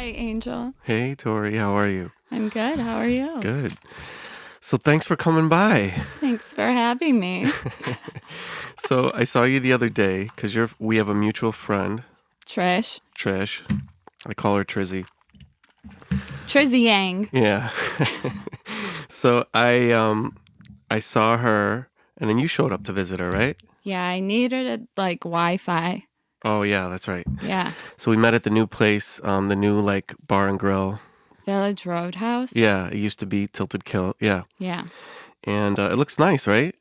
Hi, Angel. Hey, Torrie, how are you? I'm good. How are you? Good. So thanks for coming by. Thanks for having me. So I saw you the other day because we have a mutual friend, Trish. Trish. I call her Trizzy. Trizzy Yang. Yeah. So I saw her, and then you showed up to visit her, right? Yeah, I needed Wi-Fi. Oh yeah, that's right. Yeah. So we met at the new place, the new bar and grill. Village Roadhouse. Yeah, it used to be Tilted Kill. Yeah. Yeah. And it looks nice, right?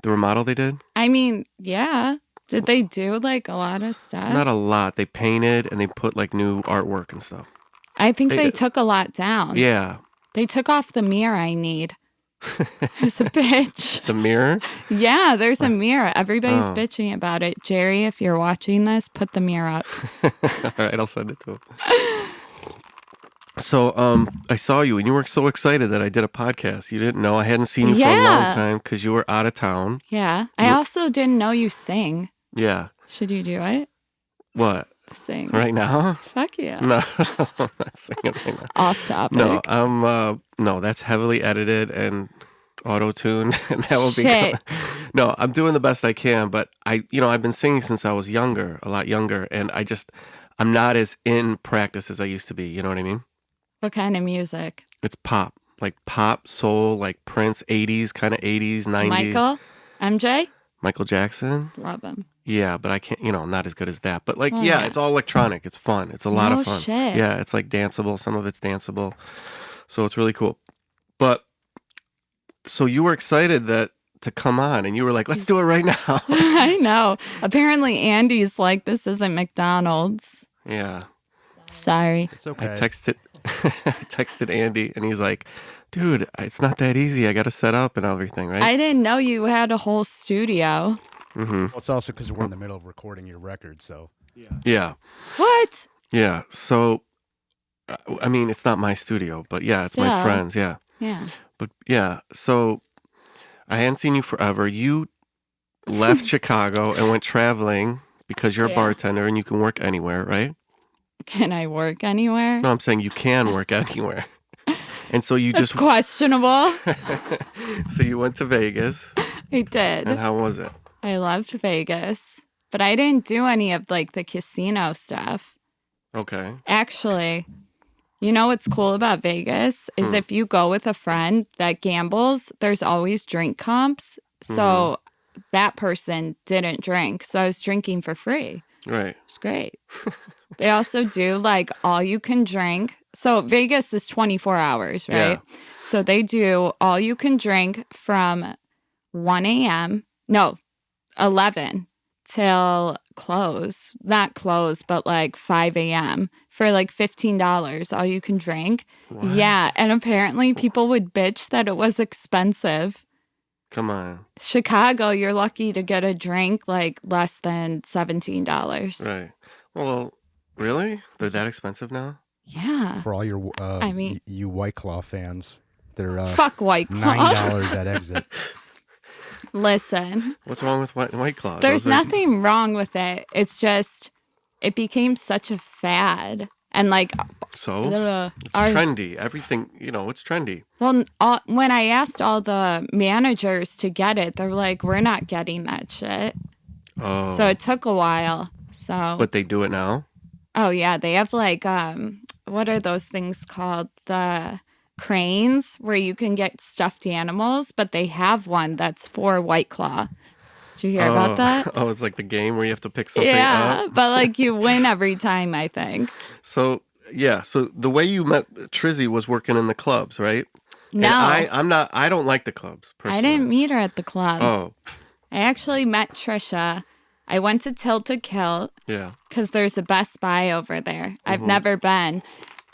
The remodel they did? I mean, yeah. Did they do a lot of stuff? Not a lot. They painted and they put new artwork and stuff. I think they took a lot down. Yeah. They took off the mirror I need. It's a bitch. The mirror? Yeah, there's a mirror. Everybody's bitching about it. Jerry, if you're watching this, put the mirror up. All right, I'll send it to him. So, I saw you and you were so excited that I did a podcast. You didn't know I hadn't seen you for a long time because you were out of town. Yeah. I also didn't know you sing. Yeah. Should you do it? What? Sing. Right now? Fuck yeah. No, I'm not singing right now. Off topic. No, no, that's heavily edited and auto-tuned, and that will Shit. be No, I'm doing the best I can, but I've been singing since I was younger, a lot younger, and I'm not as in practice as I used to be, you know what I mean? What kind of music? It's pop, pop, soul, Prince, 80s, kind of 80s, 90s. Michael? MJ? Michael Jackson? Love him. Yeah, but I can't, not as good as that. But yeah, it's all electronic. It's fun. It's a lot of fun. Shit. Yeah, it's danceable. Some of it's danceable. So it's really cool. But so you were excited to come on and you were like, let's do it right now. I know. Apparently Andy's like, this isn't McDonald's. Yeah. Sorry. It's okay. I texted Andy and he's like, dude, it's not that easy. I got to set up and everything, right? I didn't know you had a whole studio. Mm-hmm. Well, it's also because we're in the middle of recording your record, so. Yeah. What? Yeah. So, I mean, it's not my studio, but yeah, it's my friend's. Yeah. Yeah. But yeah, so I hadn't seen you forever. You left Chicago and went traveling because you're a bartender and you can work anywhere, right? Can I work anywhere? No, I'm saying you can work anywhere. And so you That's questionable. So you went to Vegas. I did. And how was it? I loved Vegas, but I didn't do any of the casino stuff. Okay. Actually, you know what's cool about Vegas is if you go with a friend that gambles, there's always drink comps. So that person didn't drink. So I was drinking for free. Right. It was great. They also do all you can drink. So Vegas is 24 hours, right? Yeah. So they do all you can drink from 1 a.m. No, 11 till close. Not close, but 5 a.m. for $15, all you can drink. What? Yeah. And apparently people would bitch that it was expensive. Come on. Chicago, you're lucky to get a drink less than $17. Right. Well, really? They're that expensive now? Yeah. For all your, you White Claw fans, they're fuck White Claw. $9 at exit. Listen. What's wrong with White Claw? There's nothing wrong with it. It's just, it became such a fad. And so it's trendy. Everything, it's trendy. Well, when I asked all the managers to get it, they're like, we're not getting that shit. Oh. So it took a while. So. But they do it now? Oh, yeah. They have what are those things called? The cranes where you can get stuffed animals, but they have one that's for White Claw. Did you hear about that? Oh, it's like the game where you have to pick something up? Yeah, but you win every time, I think. So, yeah. So the way you met Trizzy was working in the clubs, right? No. And I don't like the clubs, personally. I didn't meet her at the club. Oh. I actually met Trisha. I went to Tilted Kill. Yeah. Because there's a Best Buy over there. I've never been.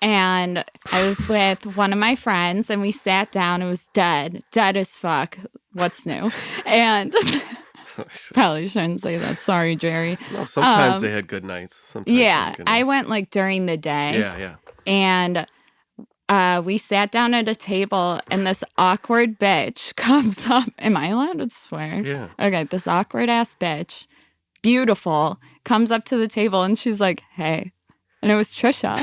And I was with one of my friends, and we sat down. It was dead as fuck. What's new? And probably shouldn't say that. Sorry, Jerry. No, sometimes they had good nights. Sometimes yeah, I went like during the day. Yeah. And we sat down at a table, and this awkward bitch comes up. Am I allowed to swear? Yeah. Okay, this awkward ass bitch, beautiful, comes up to the table, and she's like, "Hey." And it was Trisha.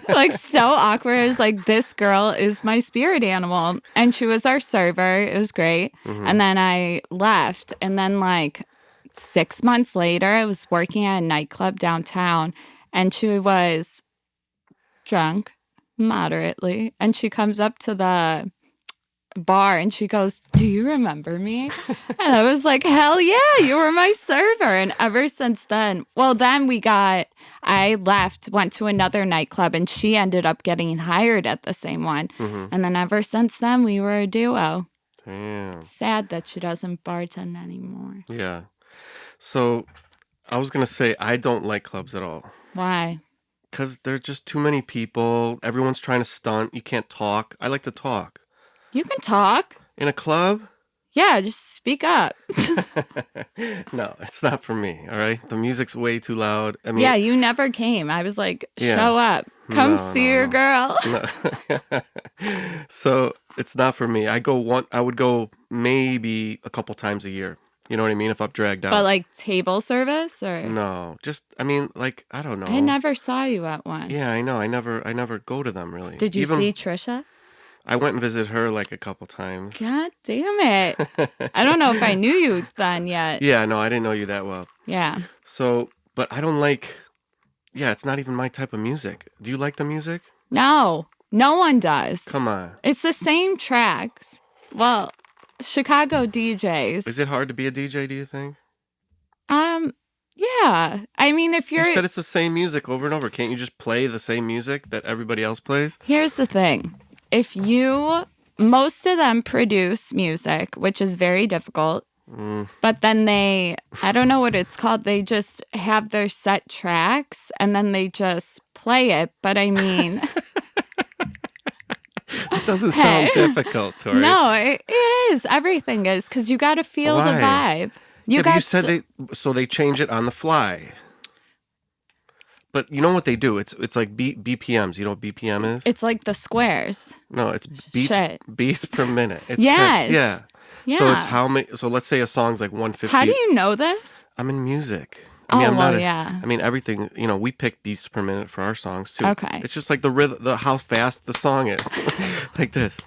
Like, so awkward. It was like, this girl is my spirit animal. And she was our server. It was great. And then I left. And then, like, 6 months later, I was working at a nightclub downtown. And she was drunk, moderately. And she comes up to the bar and she goes, "Do you remember me?" And I was like, "Hell yeah, you were my server." And ever since then, I left, went to another nightclub, and she ended up getting hired at the same one. And then ever since then, we were a duo. Damn. It's sad that she doesn't bartend anymore. Yeah. So I was going to say, I don't like clubs at all. Why? Because there are just too many people. Everyone's trying to stunt. You can't talk. I like to talk. You can talk. In a club? Yeah, just speak up. No, it's not for me, all right? The music's way too loud. I mean, yeah, you never came. I was like, show up. Come see your girl. No. So it's not for me. I would go maybe a couple times a year. You know what I mean? If I'm dragged out. But like table service or? No, just, I mean, like, I don't know. I never saw you at one. Yeah, I know. I never go to them really. Did you see Trisha? I went and visited her like a couple times. God damn it. I don't know if I knew you then yet. Yeah, no, I didn't know you that well. Yeah. So, but I don't like, it's not even my type of music. Do you like the music? No, no one does. Come on. It's the same tracks. Well, Chicago DJs. Is it hard to be a DJ, do you think? Yeah. I mean, if You said it's the same music over and over. Can't you just play the same music that everybody else plays? Here's the thing. Most of them produce music, which is very difficult. But then I don't know what it's called. They just have their set tracks and then they just play it. But I mean, it doesn't sound difficult, Torrie. No, it is. Everything is because you got to feel the vibe. You said they change it on the fly. But you know what they do? It's like BPMs. You know what BPM is? It's like the squares. No, it's beats per minute. It's yes. Yeah. So it's how many? So let's say a song's like 150. How do you know this? I'm in music. I mean, yeah. I mean, everything. You know, we pick beats per minute for our songs too. Okay. It's just like the rhythm, how fast the song is, like this.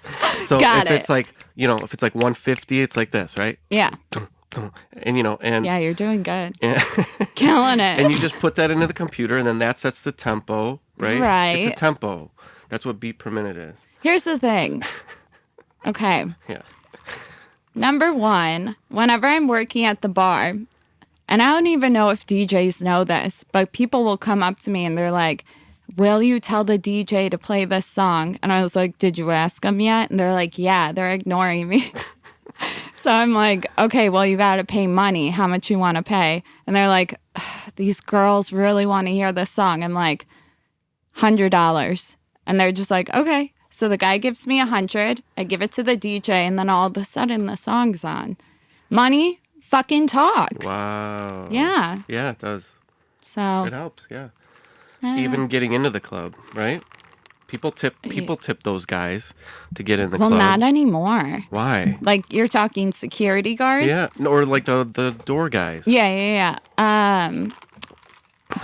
So it's like, you know, if it's like 150, it's like this, right? Yeah. And yeah, you're doing good. Yeah. Killing it. And you just put that into the computer, and then that sets the tempo, right? Right. It's a tempo. That's what beat per minute is. Here's the thing. Okay. Yeah. Number one, whenever I'm working at the bar, and I don't even know if DJs know this, but people will come up to me and they're like, "Will you tell the DJ to play this song?" And I was like, "Did you ask them yet?" And they're like, "Yeah," they're ignoring me. So I'm like, "Okay, well, you got to pay money. How much you want to pay?" And they're like, "These girls really want to hear this song." I'm like, $100. And they're just like, "Okay." So the guy gives me $100. I give it to the DJ, and then all of a sudden the song's on. Money fucking talks. Wow. Yeah. Yeah, it does. So it helps. Yeah. Even getting into the club, right? People tip those guys to get in the club. Well, not anymore. Why? Like, you're talking security guards? Yeah, or like the door guys. Yeah.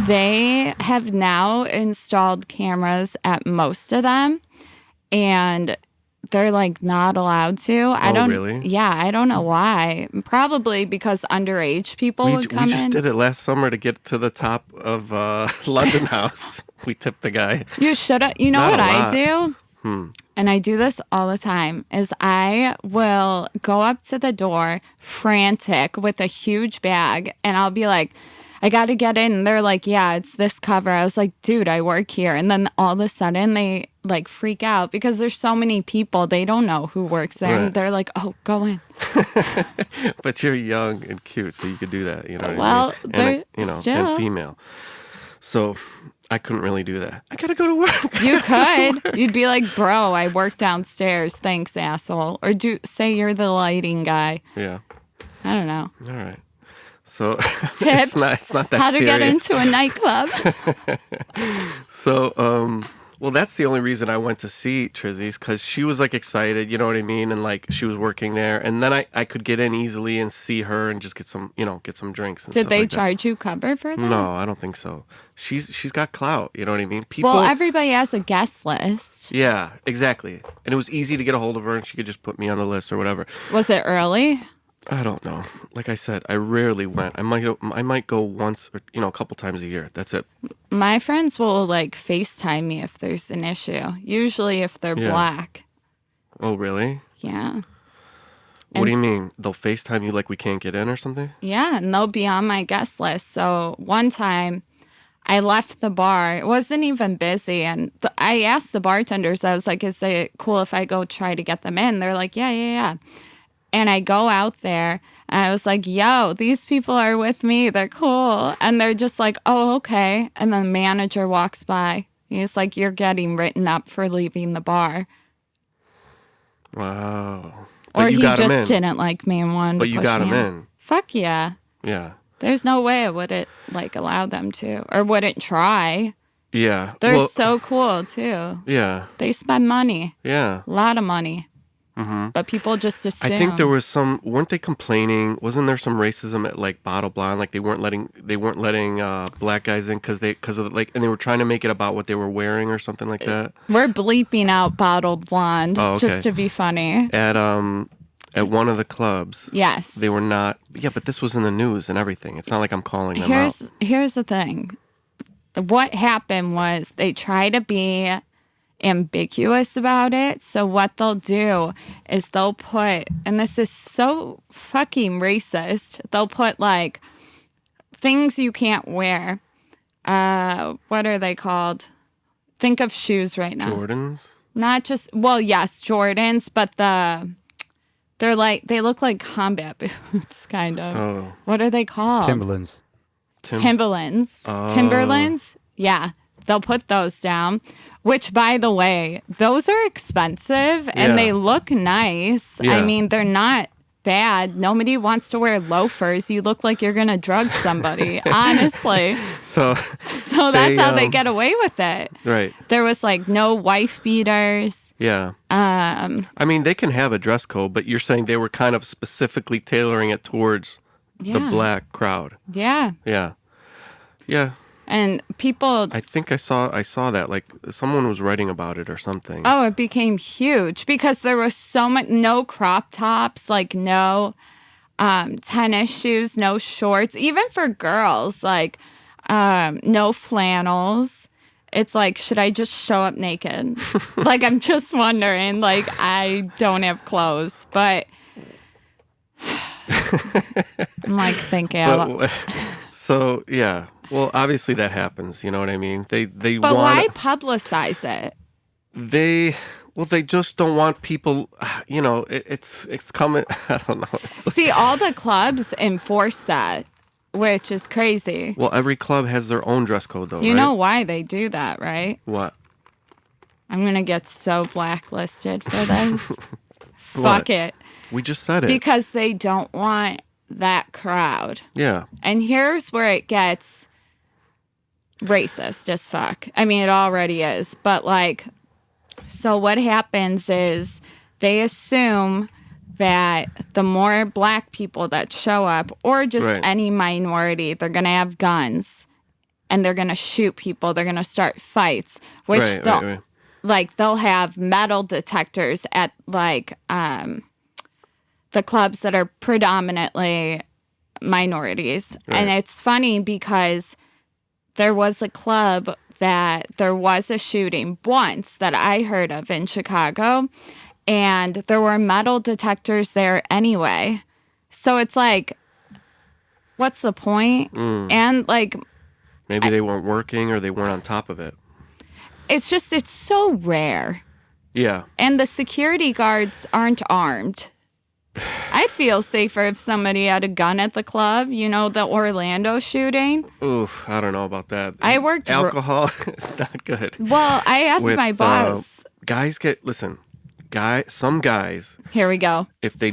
They have now installed cameras at most of them, and they're like not allowed to. Really? Yeah, I don't know why. Probably because underage people would come in. We just did it last summer to get to the top of London House. We tipped the guy. You should have. You know what I do? And I do this all the time, is I will go up to the door frantic with a huge bag, and I'll be like, "I got to get in." And they're like, "Yeah, it's this cover." I was like, "Dude, I work here." And then all of a sudden they like freak out because there's so many people. They don't know who works there. Right. And they're like, "Oh, go in." But you're young and cute, so you could do that. You know what I mean? And female. So I couldn't really do that. I got to go to work. You could. You'd be like, "Bro, I work downstairs. Thanks, asshole." Or say you're the lighting guy. Yeah. I don't know. All right. So tips. It's not that how to serious. Get into a nightclub. So Well, that's the only reason I went to see Trizzy's, because she was like excited, you know what I mean, and like she was working there, and then I could get in easily and see her and just get some drinks. And Did stuff they like that. charge you cover for that? No, I don't think so. She's got clout, you know what I mean. People. Well, everybody has a guest list. Yeah, exactly, and it was easy to get a hold of her, and she could just put me on the list or whatever. Was it early? I don't know. Like I said, I rarely went. I might go once or a couple times a year. That's it. My friends will like FaceTime me if there's an issue. Usually if they're black. Oh, really? Yeah. What do you mean? They'll FaceTime you like we can't get in or something? Yeah, and they'll be on my guest list. So one time I left the bar. It wasn't even busy. And I asked the bartenders, I was like, is it cool if I go try to get them in? They're like, yeah. And I go out there and I was like, yo, these people are with me. They're cool. And they're just like, oh, okay. And then the manager walks by. He's like, you're getting written up for leaving the bar. Wow. Or he just didn't like me and wanted to push me. But you got him in. Fuck yeah. Yeah. There's no way I wouldn't like allow them to or wouldn't try. Yeah. They're so cool too. Yeah. They spend money. Yeah. A lot of money. Mm-hmm. But people just assume. I think there was weren't they complaining? Wasn't there some racism at like Bottle Blonde? Like they weren't letting black guys in because of like, and they were trying to make it about what they were wearing or something like that. We're bleeping out Bottled Blonde just to be funny. At one of the clubs. Yes. They were not. Yeah, but this was in the news and everything. It's not like I'm calling them out. Here's the thing. What happened was they try to be ambiguous about it. So what they'll do is they'll put, and this is so fucking racist, they'll put like things you can't wear. What are they called? Think of shoes right now. Jordans? Not just, well, yes, Jordans, but they look like combat boots, kind of. Oh. What are they called? Timberlands. Timberlands. Oh. Timberlands? Yeah. They'll put those down, which, by the way, those are expensive and they look nice. Yeah. I mean, they're not bad. Nobody wants to wear loafers. You look like you're going to drug somebody, honestly. So that's how they get away with it. Right. There was like no wife beaters. Yeah. I mean, they can have a dress code, but you're saying they were kind of specifically tailoring it towards the black crowd. Yeah. Yeah. Yeah. And people, I think I saw that, like someone was writing about it or something. Oh, it became huge because there was so much, no crop tops, like no tennis shoes, no shorts, even for girls, like no flannels. It's like, should I just show up naked? Like, I'm just wondering, like, I don't have clothes, but I'm like thinking. So, yeah. Well, obviously that happens. You know what I mean? But why publicize it? They just don't want people. You know, it's coming. I don't know. See, all the clubs enforce that, which is crazy. Well, every club has their own dress code, though. You know why they do that, right? What? I'm gonna get so blacklisted for this. Fuck it. We just said it. Because they don't want that crowd. Yeah. And here's where it gets racist as fuck. I mean, it already is. But like, so what happens is they assume that the more black people that show up, or just any minority, they're going to have guns and they're going to shoot people. They're going to start fights, which they'll have metal detectors at like the clubs that are predominantly minorities. Right. And it's funny because there was a club that there was a shooting once that I heard of in Chicago, and there were metal detectors there anyway. So it's like, what's the point? And like, maybe they weren't working or they weren't on top of it. It's just, it's so rare. Yeah. And the security guards aren't armed. I'd feel safer if somebody had a gun at the club, you know, the Orlando shooting. Oof, I don't know about that. I worked... Alcohol is not good. Well, I asked my boss. Guys some guys, Here we go. if they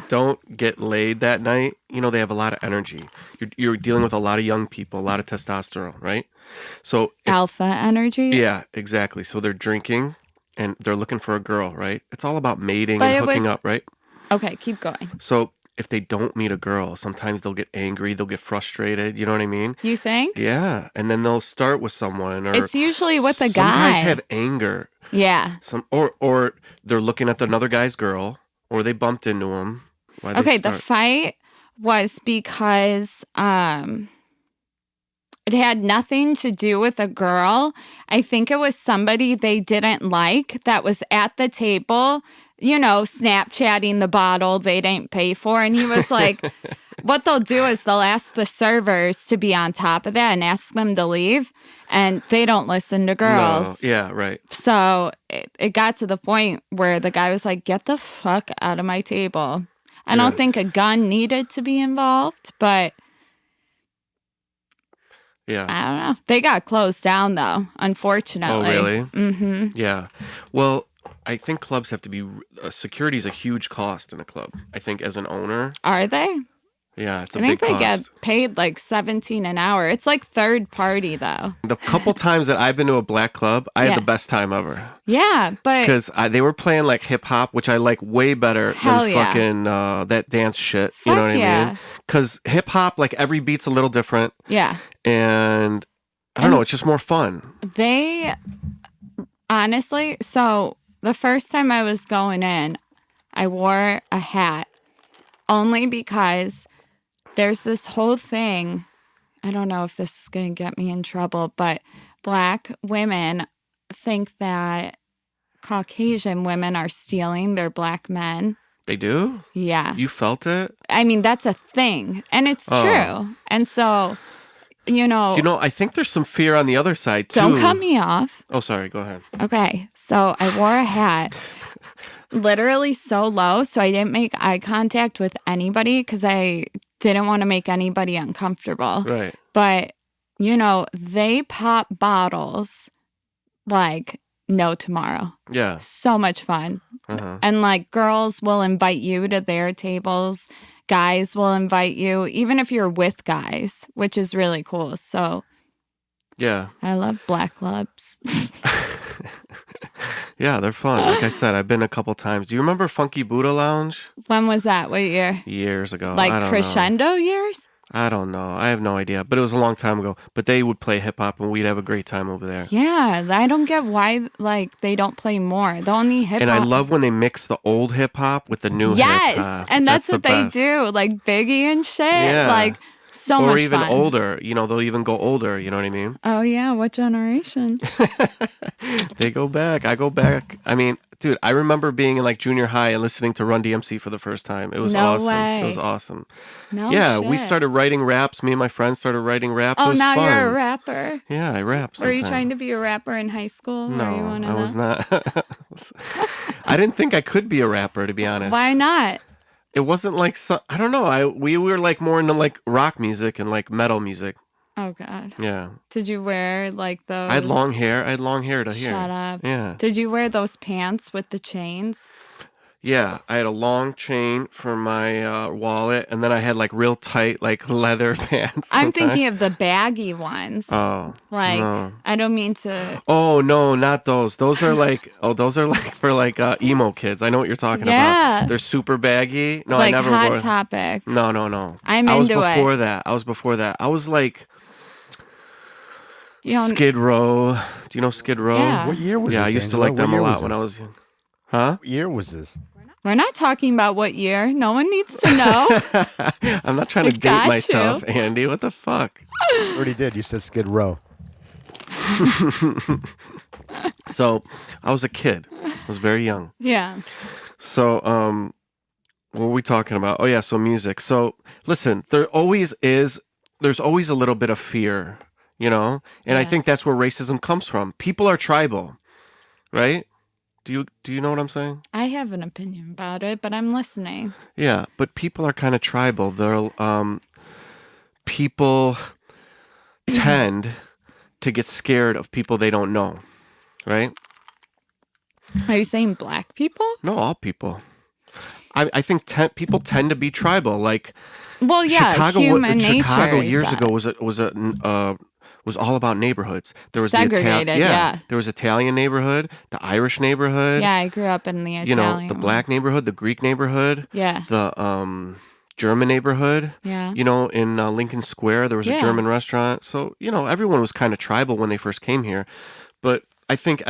don't get laid that night, they have a lot of energy. You're dealing with a lot of young people, a lot of testosterone, right? So Alpha energy. yeah, exactly. So they're drinking and they're looking for a girl, right? It's all about mating But and it hooking was- up, right? Okay, keep going. So if they don't meet a girl, sometimes they'll get angry, they'll get frustrated. You know what I mean? You think? Yeah, and then they'll start with someone, or It's usually with a some guy. guys have anger. Yeah. Or they're looking at another guy's girl, or they bumped into him. Okay, the fight was because it had nothing to do with a girl. I think it was somebody they didn't like that was at the table, Snapchatting the bottle they didn't pay for. And he was like, what they'll do is they'll ask the servers to be on top of that and ask them to leave. And they don't listen to girls. No. Yeah, right. So it got to the point where the guy was like, get the fuck out of my table. I don't think a gun needed to be involved, but yeah, I don't know. They got closed down, though, unfortunately. Oh, really? Mm-hmm. Yeah. Well, I think clubs have to be... security is a huge cost in a club. I think as an owner... Are they? Yeah, it's a I big think they cost. get paid like $17 an hour. It's like third party, though. The couple times that I've been to a black club, I had Yeah. the best time ever. Yeah, but... Because they were playing like hip hop, which I like way better Hell than yeah. fucking that dance shit. You know Fuck what I yeah. mean? Because hip hop, like every beat's a little different. Yeah. And I don't know, it's just more fun. They... Honestly, so the first time I was going in, I wore a hat only because... There's this whole thing, I don't know if this is going to get me in trouble, but black women think that Caucasian women are stealing their black men. They do? Yeah. You felt it? I mean, that's a thing, and it's Oh. true. And so, I think there's some fear on the other side, too. don't cut me off. Oh, sorry. Go ahead. Okay, so I wore a hat literally so low, so I didn't make eye contact with anybody because I didn't want to make anybody uncomfortable. Right. But, they pop bottles like no tomorrow. Yeah. So much fun. Uh-huh. And like girls will invite you to their tables. Guys will invite you, even if you're with guys, which is really cool. So Yeah. I love black clubs. Yeah, they're fun. Like I said, I've been a couple times. Do you remember Funky Buddha Lounge? When was that? What year? Years ago. Like I don't crescendo years? know. I don't know. I have no idea. But it was a long time ago. But they would play hip hop and we'd have a great time over there. Yeah, I don't get why they don't play more. The only hip hop. And I love when they mix the old hip hop with the new hip Yes, hop. and that's what the they best. do, like Biggie and shit. Yeah. Like so Or much even fun. older. They'll even go older. You know what I mean? Oh yeah, what generation? They go back. I go back. I mean, dude, I remember being in like junior high and listening to Run DMC for the first time. It was No awesome. way. It was awesome. No Yeah, shit. we started writing raps. Me and my friends started writing raps. It Oh, was now fun. you're a rapper. Yeah, I rap. Were you sometimes. trying to be a rapper in high school? No, Were you one of I was them? not. I didn't think I could be a rapper, to be honest. Why not? It wasn't like I don't know. We were like more into like rock music and like metal music. Oh God. Yeah, Did you wear like those? I had long hair. I had long hair to here. Shut up. Yeah, Did you wear those pants with the chains? yeah. I had a long chain for my wallet, and then I had like real tight like leather pants. I'm sometimes. thinking of the baggy ones. Oh, Like no. I don't mean to. Oh no, not those. Those are like those are like for like emo kids. I know what you're talking Yeah. about. They're super baggy. No, Like I never Hot wore. Topic. No. I'm I was into it. before that. I was before that. I was like You know, Skid Row. Do you know Skid Row? Yeah. What year was Yeah, this? I used to Angela? like What them a year lot when I this? was young. Huh? What year was this? we're not talking about what year. No one needs to know. I'm not trying to date Got myself, you. Andy. What the fuck? You already did. You said Skid Row. So, I was a kid. I was very young. Yeah. So, what were we talking about? Oh yeah, so music. So, listen, there's always a little bit of fear, And I Yeah. think that's where racism comes from. People are tribal, right? Do you know what I'm saying? I have an opinion about it, but I'm listening. Yeah, but people are kind of tribal. They're people tend to get scared of people they don't know, right? Are you saying black people? No, all people. I think people tend to be tribal. Like, well, yeah, human nature. Chicago years ago was all about neighborhoods. There was segregated. There was Italian neighborhood, the Irish neighborhood. Yeah, I grew up in the Italian. The black neighborhood, the Greek neighborhood. Yeah. The German neighborhood. Yeah. In Lincoln Square, there was a German restaurant. So everyone was kind of tribal when they first came here, but I think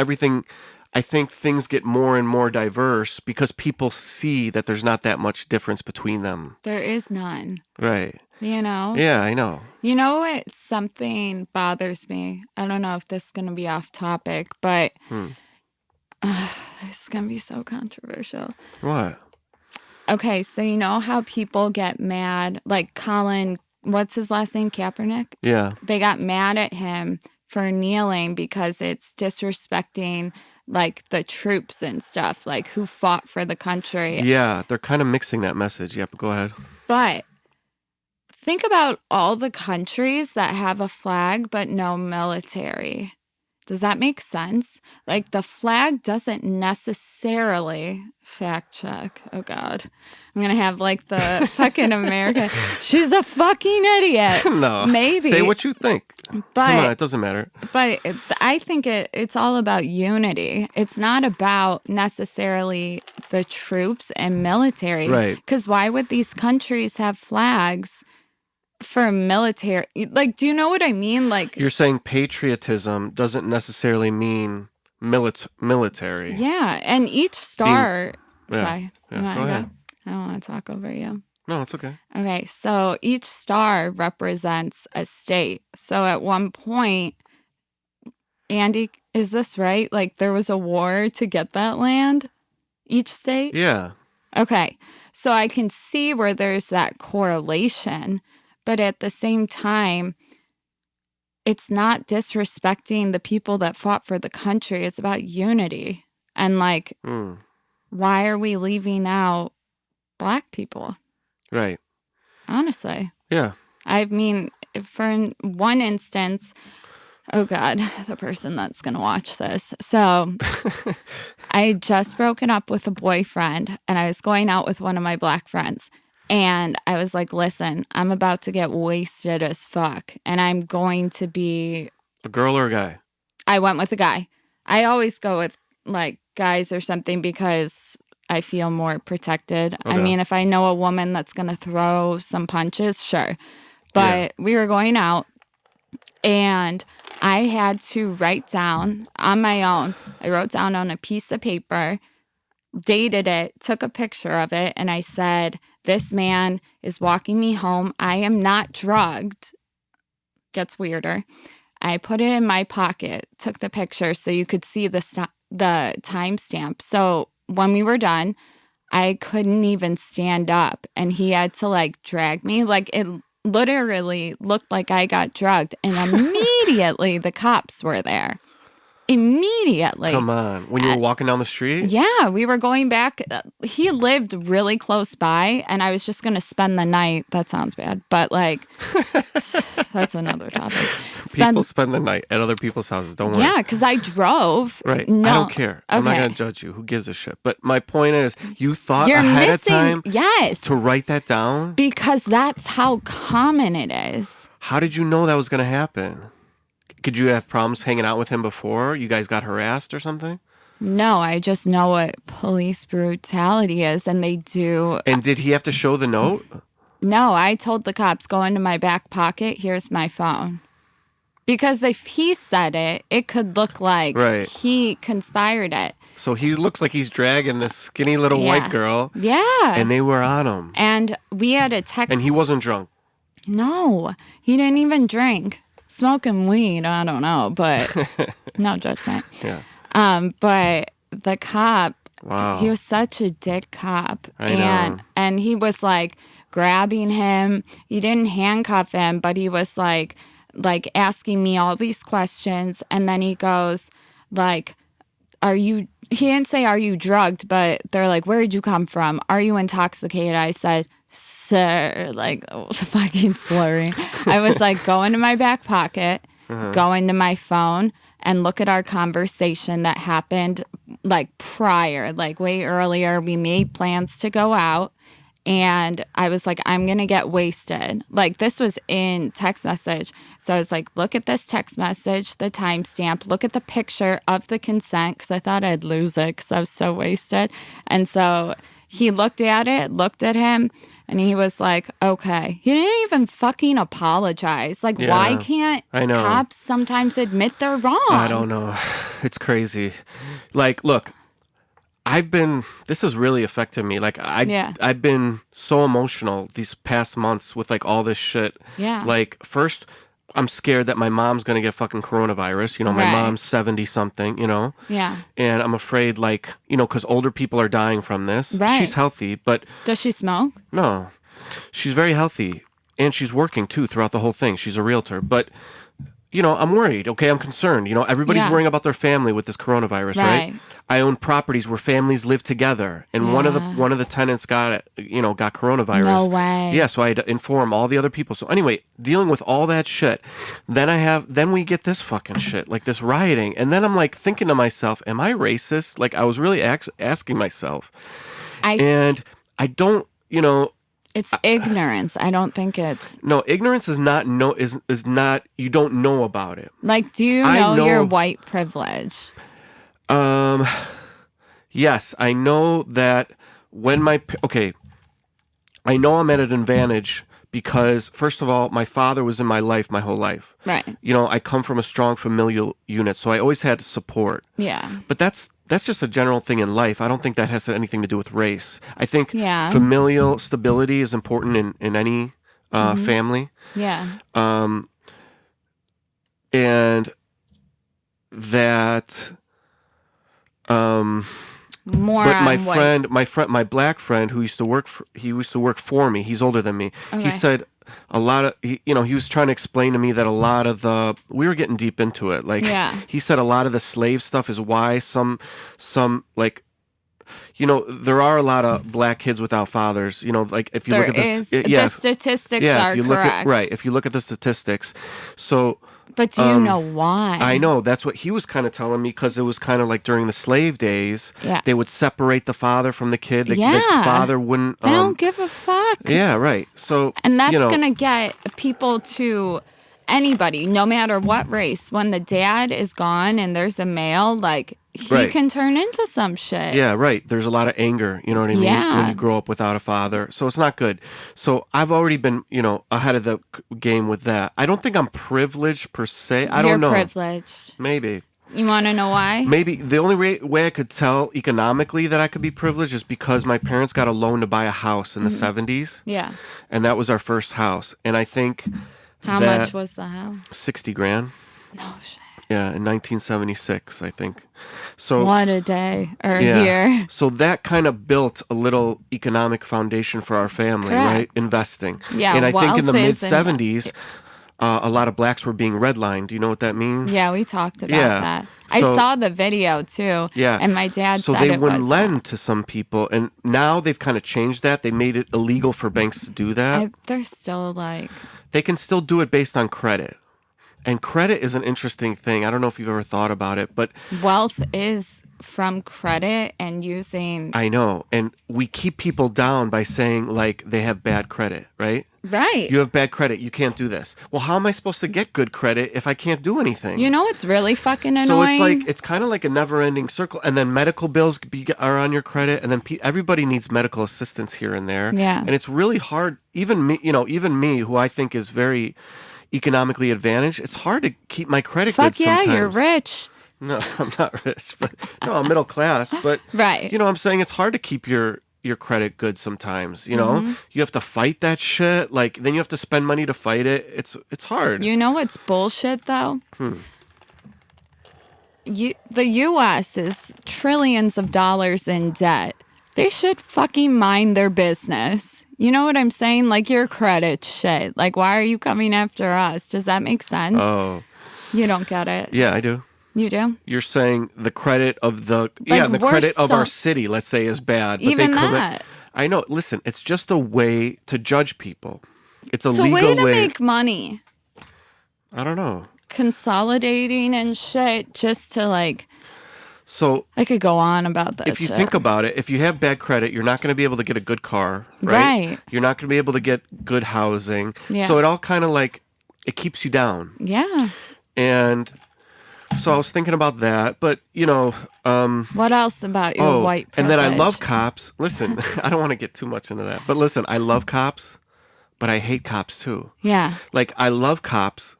things get more and more diverse because people see that there's not that much difference between them. There is none. Right. Yeah, I know. You know what? Something bothers me. I don't know if this is going to be off topic, but this is going to be so controversial. What? Okay, so you know how people get mad, like Colin, what's his last name, Kaepernick? Yeah. They got mad at him for kneeling because it's disrespecting like the troops and stuff, like who fought for the country. Yeah, they're kind of mixing that message. Yep, go ahead. But think about all the countries that have a flag but no military. Does that make sense? Like the flag doesn't necessarily fact check. Oh God. I'm going to have like the fucking American. She's a fucking idiot. No. Maybe. Say what you think. But, come on, it doesn't matter. But I think it's all about unity. It's not about necessarily the troops and military. Right. Because why would these countries have flags for military? Like, do you know what I mean? Like, you're saying patriotism doesn't necessarily mean military. Yeah, and each star. Sorry, go ahead. I don't want to talk over you. No, it's okay. Okay, so each star represents a state. So at one point, Andy, is this right? Like there was a war to get that land, each state? Yeah. Okay, so I can see where there's that correlation. But at the same time, it's not disrespecting the people that fought for the country. It's about unity. And like, why are we leaving out black people? Right. Honestly. Yeah. I mean, for one instance, oh God, the person that's going to watch this. So I had just broken up with a boyfriend and I was going out with one of my black friends. And I was like, listen, I'm about to get wasted as fuck. And I'm going to be... A girl or a guy? I went with a guy. I always go with like guys or something because I feel more protected. Okay. I mean, if I know a woman that's going to throw some punches, sure. But we were going out and I had to write down on my own. I wrote down on a piece of paper, dated it, took a picture of it, and I said, this man is walking me home. I am not drugged. Gets weirder. I put it in my pocket, took the picture so you could see the timestamp. So when we were done, I couldn't even stand up and he had to like drag me. Like it literally looked like I got drugged and immediately the cops were there. Immediately. Come on. When you were walking down the street? Yeah, we were going back. He lived really close by, and I was just going to spend the night. That sounds bad, but like, that's another topic. People spend the night at other people's houses. Don't worry. Yeah, because I drove. Right. No. I don't care. I'm not going to judge you. Who gives a shit? But my point is, you thought You're ahead missing, of time yes, to write that down? Because that's how common it is. How did you know that was going to happen? Could you have problems hanging out with him before? You guys got harassed or something? No, I just know what police brutality is, and they do. And did he have to show the note? No, I told the cops, go into my back pocket, here's my phone. Because if he said it, it could look like he conspired it. So he looks like he's dragging this skinny little white girl. Yeah. And they were on him. And we had a text. And he wasn't drunk? No, he didn't even drink. Smoking weed, I don't know, but no judgment. Yeah. But the cop, wow, he was such a dick cop. I know. And he was like grabbing him. He didn't handcuff him, but he was like asking me all these questions. And then he goes like, he didn't say, are you drugged? But they're like, where did you come from? Are you intoxicated? I said, sir, like fucking slurring. I was like, go into my back pocket, go into my phone and look at our conversation that happened like prior, like way earlier. We made plans to go out. And I was like, I'm going to get wasted. Like, this was in text message. So I was like, look at this text message, the timestamp, look at the picture of the consent, because I thought I'd lose it because I was so wasted. And so he looked at it, looked at him, and he was like, okay. He didn't even fucking apologize. Like, why can't cops sometimes admit they're wrong? I don't know. It's crazy. Like, look. This has really affected me. Like, I've been so emotional these past months with, like, all this shit. Yeah. Like, first, I'm scared that my mom's going to get fucking coronavirus. You know, my mom's 70-something, you know? Yeah. And I'm afraid, like, you know, because older people are dying from this. Right. She's healthy, but... Does she smoke? No. She's very healthy. And she's working, too, throughout the whole thing. She's a realtor. But... You know, I'm worried. Okay, I'm concerned. You know, everybody's worrying about their family with this coronavirus, right? I own properties where families live together, and one of the tenants got coronavirus. No way. Yeah, so I had to inform all the other people. So anyway, dealing with all that shit, then we get this fucking shit, like this rioting, and then I'm like thinking to myself, am I racist? Like, I was really asking myself, and I don't, you know. It's ignorance. I don't think it's... No, ignorance is not you don't know about it. Like, do you know your white privilege? Yes, I know that when I know I'm at an advantage because, first of all, my father was in my life my whole life. Right. You know, I come from a strong familial unit, so I always had support. Yeah. But that's just a general thing in life. I don't think that has anything to do with race. I think familial stability is important in any family. Yeah. And that more. But my black friend who used to work for me. He's older than me. Okay. He said he was trying to explain to me that we were getting deep into it. Like, he said a lot of the slave stuff is why some like, you know, there are a lot of black kids without fathers. You know, like if you look at this, the statistics are correct. If you look at the statistics, so. But do you know why? I know. That's what he was kind of telling me, because it was kind of like during the slave days, they would separate the father from the kid. The father wouldn't... They don't give a fuck. Yeah, right. So, and that's going to get people to anybody, no matter what race. When the dad is gone and there's a male, like... He can turn into some shit. Yeah, right. There's a lot of anger, you know what I mean? When you grow up without a father. So it's not good. So I've already been, you know, ahead of the game with that. I don't think I'm privileged per se. I don't know. You're privileged. Maybe. You want to know why? Maybe. The only way I could tell economically that I could be privileged is because my parents got a loan to buy a house in the 70s. Yeah. And that was our first house. And I think How much was the house? $60,000. No shit. Yeah, in 1976, I think. So what a day or year. So that kind of built a little economic foundation for our family, right? Investing. Yeah, and I think in the mid 70s, a lot of blacks were being redlined. Do you know what that means? Yeah, we talked about that. I saw the video too. Yeah, and my dad said they wouldn't lend to some people, and now they've kind of changed that. They made it illegal for banks to do that. They're still like they can still do it based on credit. And credit is an interesting thing. I don't know if you've ever thought about it, but... Wealth is from credit and using... I know. And we keep people down by saying, like, they have bad credit, right? Right. You have bad credit. You can't do this. Well, how am I supposed to get good credit if I can't do anything? You know what's really fucking annoying? So it's like, it's kind of like a never-ending circle. And then medical bills are on your credit. And then everybody needs medical assistance here and there. Yeah. And it's really hard. Even me, who I think is very... economically advantaged, it's hard to keep my credit good sometimes. Fuck yeah, you're rich. No, I'm not rich, but no, I'm middle class. But right. You know what I'm saying? It's hard to keep your credit good sometimes, you know? Mm-hmm. You have to fight that shit. Like, then you have to spend money to fight it. It's hard. You know what's bullshit though? The US is trillions of dollars in debt. They should fucking mind their business. You know what I'm saying? Like, your credit shit. Like, why are you coming after us? Does that make sense? Oh. You don't get it. Yeah, I do. You do? You're saying the credit of the credit of our city, let's say, is bad. But even that. I know. Listen, it's just a way to judge people. It's a legal way to make money. I don't know. Consolidating and shit just to, like... So I could go on about that. If you think about it, if you have bad credit, you're not going to be able to get a good car, right? You're not going to be able to get good housing. Yeah. So it all kind of like, it keeps you down. Yeah. And so I was thinking about that, but what else about your white privilege? And then I love cops. Listen, I don't want to get too much into that, but listen, I love cops, but I hate cops too. Yeah. Like I love cops,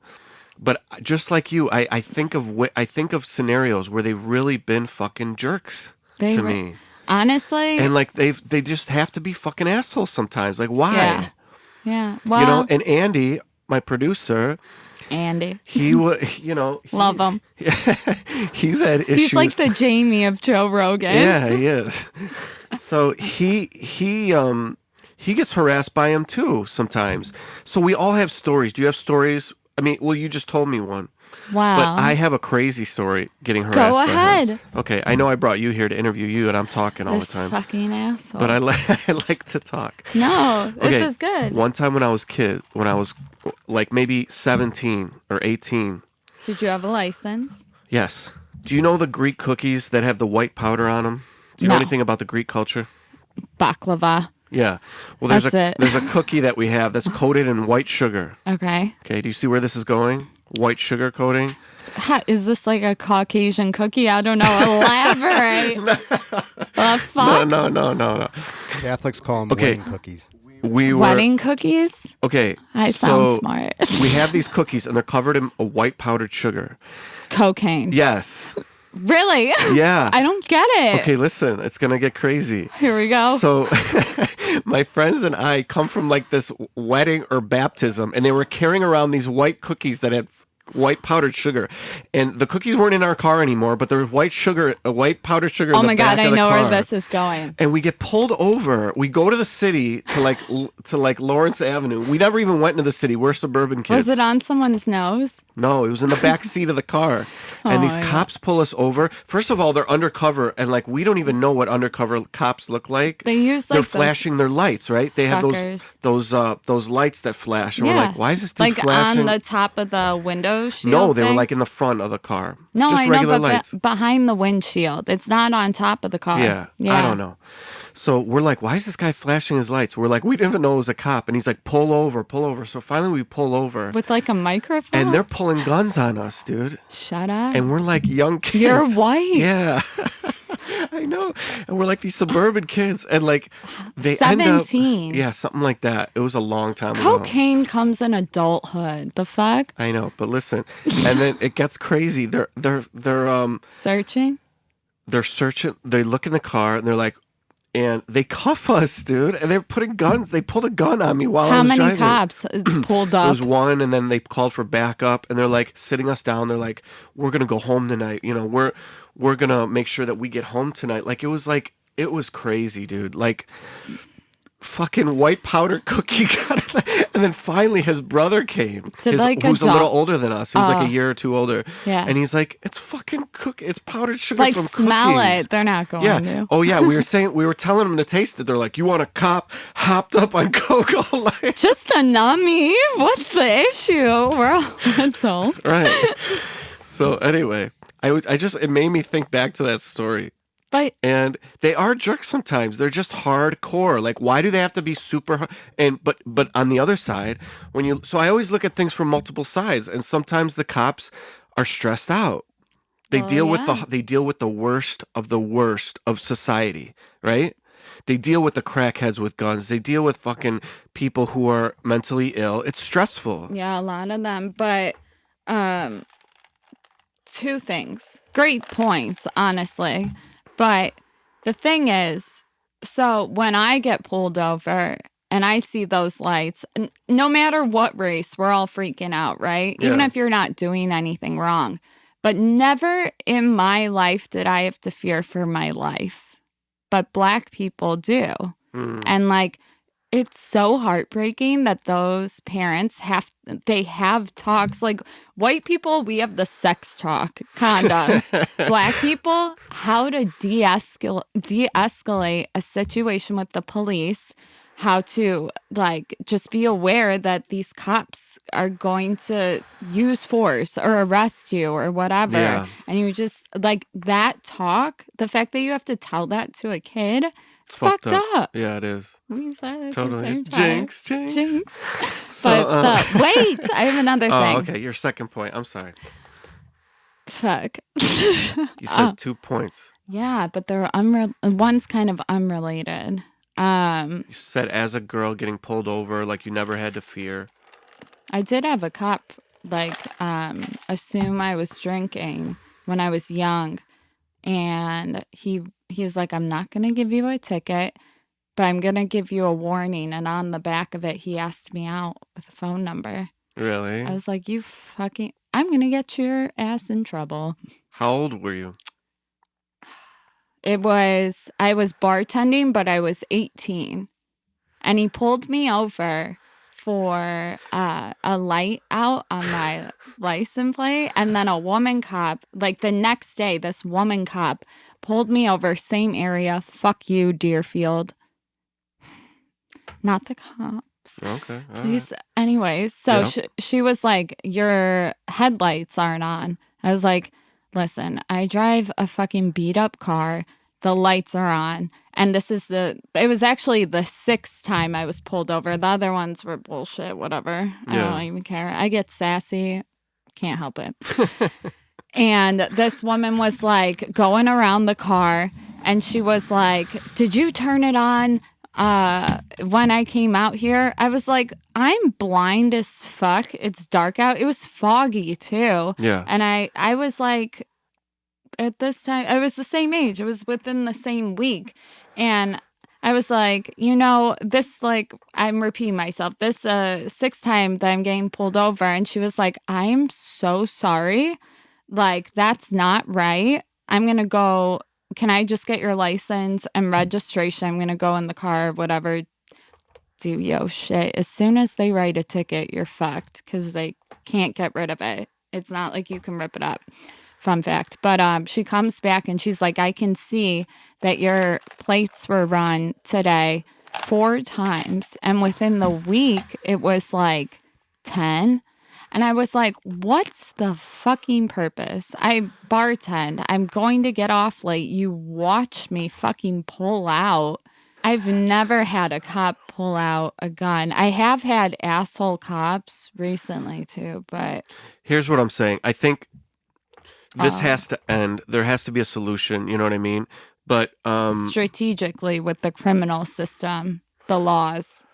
but just like you, I think of scenarios where they've really been fucking jerks to me. Honestly. And like they just have to be fucking assholes sometimes. Like why? Yeah. Well, and Andy, my producer, he was, love him. He's had issues. He's like the Jamie of Joe Rogan. Yeah, he is. So he gets harassed by him too sometimes. So we all have stories. Do you have stories? I mean, well, you just told me one. Wow. But I have a crazy story getting harassed. Go ahead. By him. Okay, I know I brought you here to interview you, and I'm talking all the time. This fucking asshole. But I like to talk. No, this is good. One time when I was like maybe 17 or 18. Did you have a license? Yes. Do you know the Greek cookies that have the white powder on them? Do you know anything about the Greek culture? Baklava. Yeah. Well, there's That's a cookie that we have that's coated in white sugar. Okay. Okay. Do you see where this is going? White sugar coating. Is this like a Caucasian cookie? I don't know. Elaborate. The fuck? No. Catholics call them wedding cookies. Wedding cookies? Okay. I sound smart. We have these cookies and they're covered in a white powdered sugar. Cocaine. Yes. Really? Yeah. I don't get it. Okay, listen, it's going to get crazy. Here we go. So my friends and I come from like this wedding or baptism, and they were carrying around these white cookies that had white powdered sugar, and the cookies weren't in our car anymore, but there was white powdered sugar in the back of the car. I know where this is going. And we get pulled over. We go to the city to like Lawrence Avenue. We never even went into the city. We're suburban kids. Was it on someone's nose? No, it was in the back seat of the car. And these cops pull us over. First of all, they're undercover, and like we don't even know what undercover cops look like. They use like they're flashing their lights, right? They have those lights that flash, and we're like, why is this dude flashing? On the top of the window shield? No, they were like in the front of the car. No, just I know, regular but lights. Behind the windshield. It's not on top of the car. Yeah, I don't know. So we're like, why is this guy flashing his lights? We're like, we didn't even know it was a cop. And he's like, pull over. So finally we pull over. With like a microphone? And they're pulling guns on us, dude. Shut up. And we're like young kids. You're white. Yeah. I know. And we're like these suburban kids. And like they 17. end up. Yeah, something like that. It was a long time ago. Cocaine comes in adulthood. The fuck? I know. But listen. And then it gets crazy. They're searching? They're searching. They look in the car and they're like, and they cuff us, dude. And they're putting guns. They pulled a gun on me while I was driving. How many cops pulled up? There was one, and then they called for backup. And they're like sitting us down. They're like, "We're gonna go home tonight. We're gonna make sure that we get home tonight." Like it was crazy, dude. Like fucking white powder cookie got it. And then finally his brother came, who's a little older than us. He was like a year or two older. Yeah. And he's like, it's fucking it's powdered sugar like from smell cookies. It. They're not going to. Oh yeah, we were telling them to taste it. They're like, you want a cop hopped up on cocoa light? Just a nummy. What's the issue? We're all adults. Right. So anyway, it made me think back to that story. And they are jerks sometimes. They're just hardcore. Like, why do they have to be super? But on the other side, so I always look at things from multiple sides. And sometimes the cops are stressed out. They deal with the worst of society, right? They deal with the crackheads with guns. They deal with fucking people who are mentally ill. It's stressful. Yeah, a lot of them. But two things. Great points, honestly. But the thing is, so when I get pulled over and I see those lights, no matter what race, we're all freaking out, right? Yeah. Even if you're not doing anything wrong. But never in my life did I have to fear for my life. But Black people do. And like, it's so heartbreaking that those parents have talks. Like, white people, we have the sex talk, condoms. Black people, how to de-escalate a situation with the police, how to like just be aware that these cops are going to use force or arrest you or whatever. Yeah. And you just like that talk, the fact that you have to tell that to a kid, it's fucked up. Yeah, it is. We said it at Totally. the same time. Jinx. So, but wait, I have another thing. Oh, okay. Your second point. I'm sorry. Fuck. You said 2 points. Yeah, but they're one's kind of unrelated. You said as a girl getting pulled over, like you never had to fear. I did have a cop assume I was drinking when I was young, and he's like, I'm not gonna give you a ticket, but I'm gonna give you a warning. And on the back of it, he asked me out with a phone number. Really? I was like, I'm gonna get your ass in trouble. How old were you? I was bartending, but I was 18. And he pulled me over for a light out on my license plate. And then a woman cop, like the next day, this woman cop pulled me over, same area. Fuck you, Deerfield. Not the cops. Okay. Please. Right. Anyways, so yeah. she was like, your headlights aren't on. I was like, listen, I drive a fucking beat up car. The lights are on. And it was actually the 6th time I was pulled over. The other ones were bullshit, whatever. I don't even care. I get sassy. Can't help it. And this woman was like going around the car and she was like, did you turn it on when I came out here? I was like, I'm blind as fuck. It's dark out. It was foggy too. Yeah. And I was like, at this time, I was the same age. It was within the same week. And I was like, this, like, I'm repeating myself. This 6th time that I'm getting pulled over. And she was like, I'm so sorry. Like, that's not right. I'm going to go. Can I just get your license and registration? I'm going to go in the car, whatever. Do yo shit. As soon as they write a ticket, you're fucked because they can't get rid of it. It's not like you can rip it up. Fun fact. But she comes back and she's like, I can see that your plates were run today 4 times. And within the week, it was like 10. And I was like, what's the fucking purpose? I bartend. I'm going to get off late. You watch me fucking pull out. I've never had a cop pull out a gun. I have had asshole cops recently too, but... Here's what I'm saying. I think this has to end. There has to be a solution. You know what I mean? But strategically with the criminal system, the laws.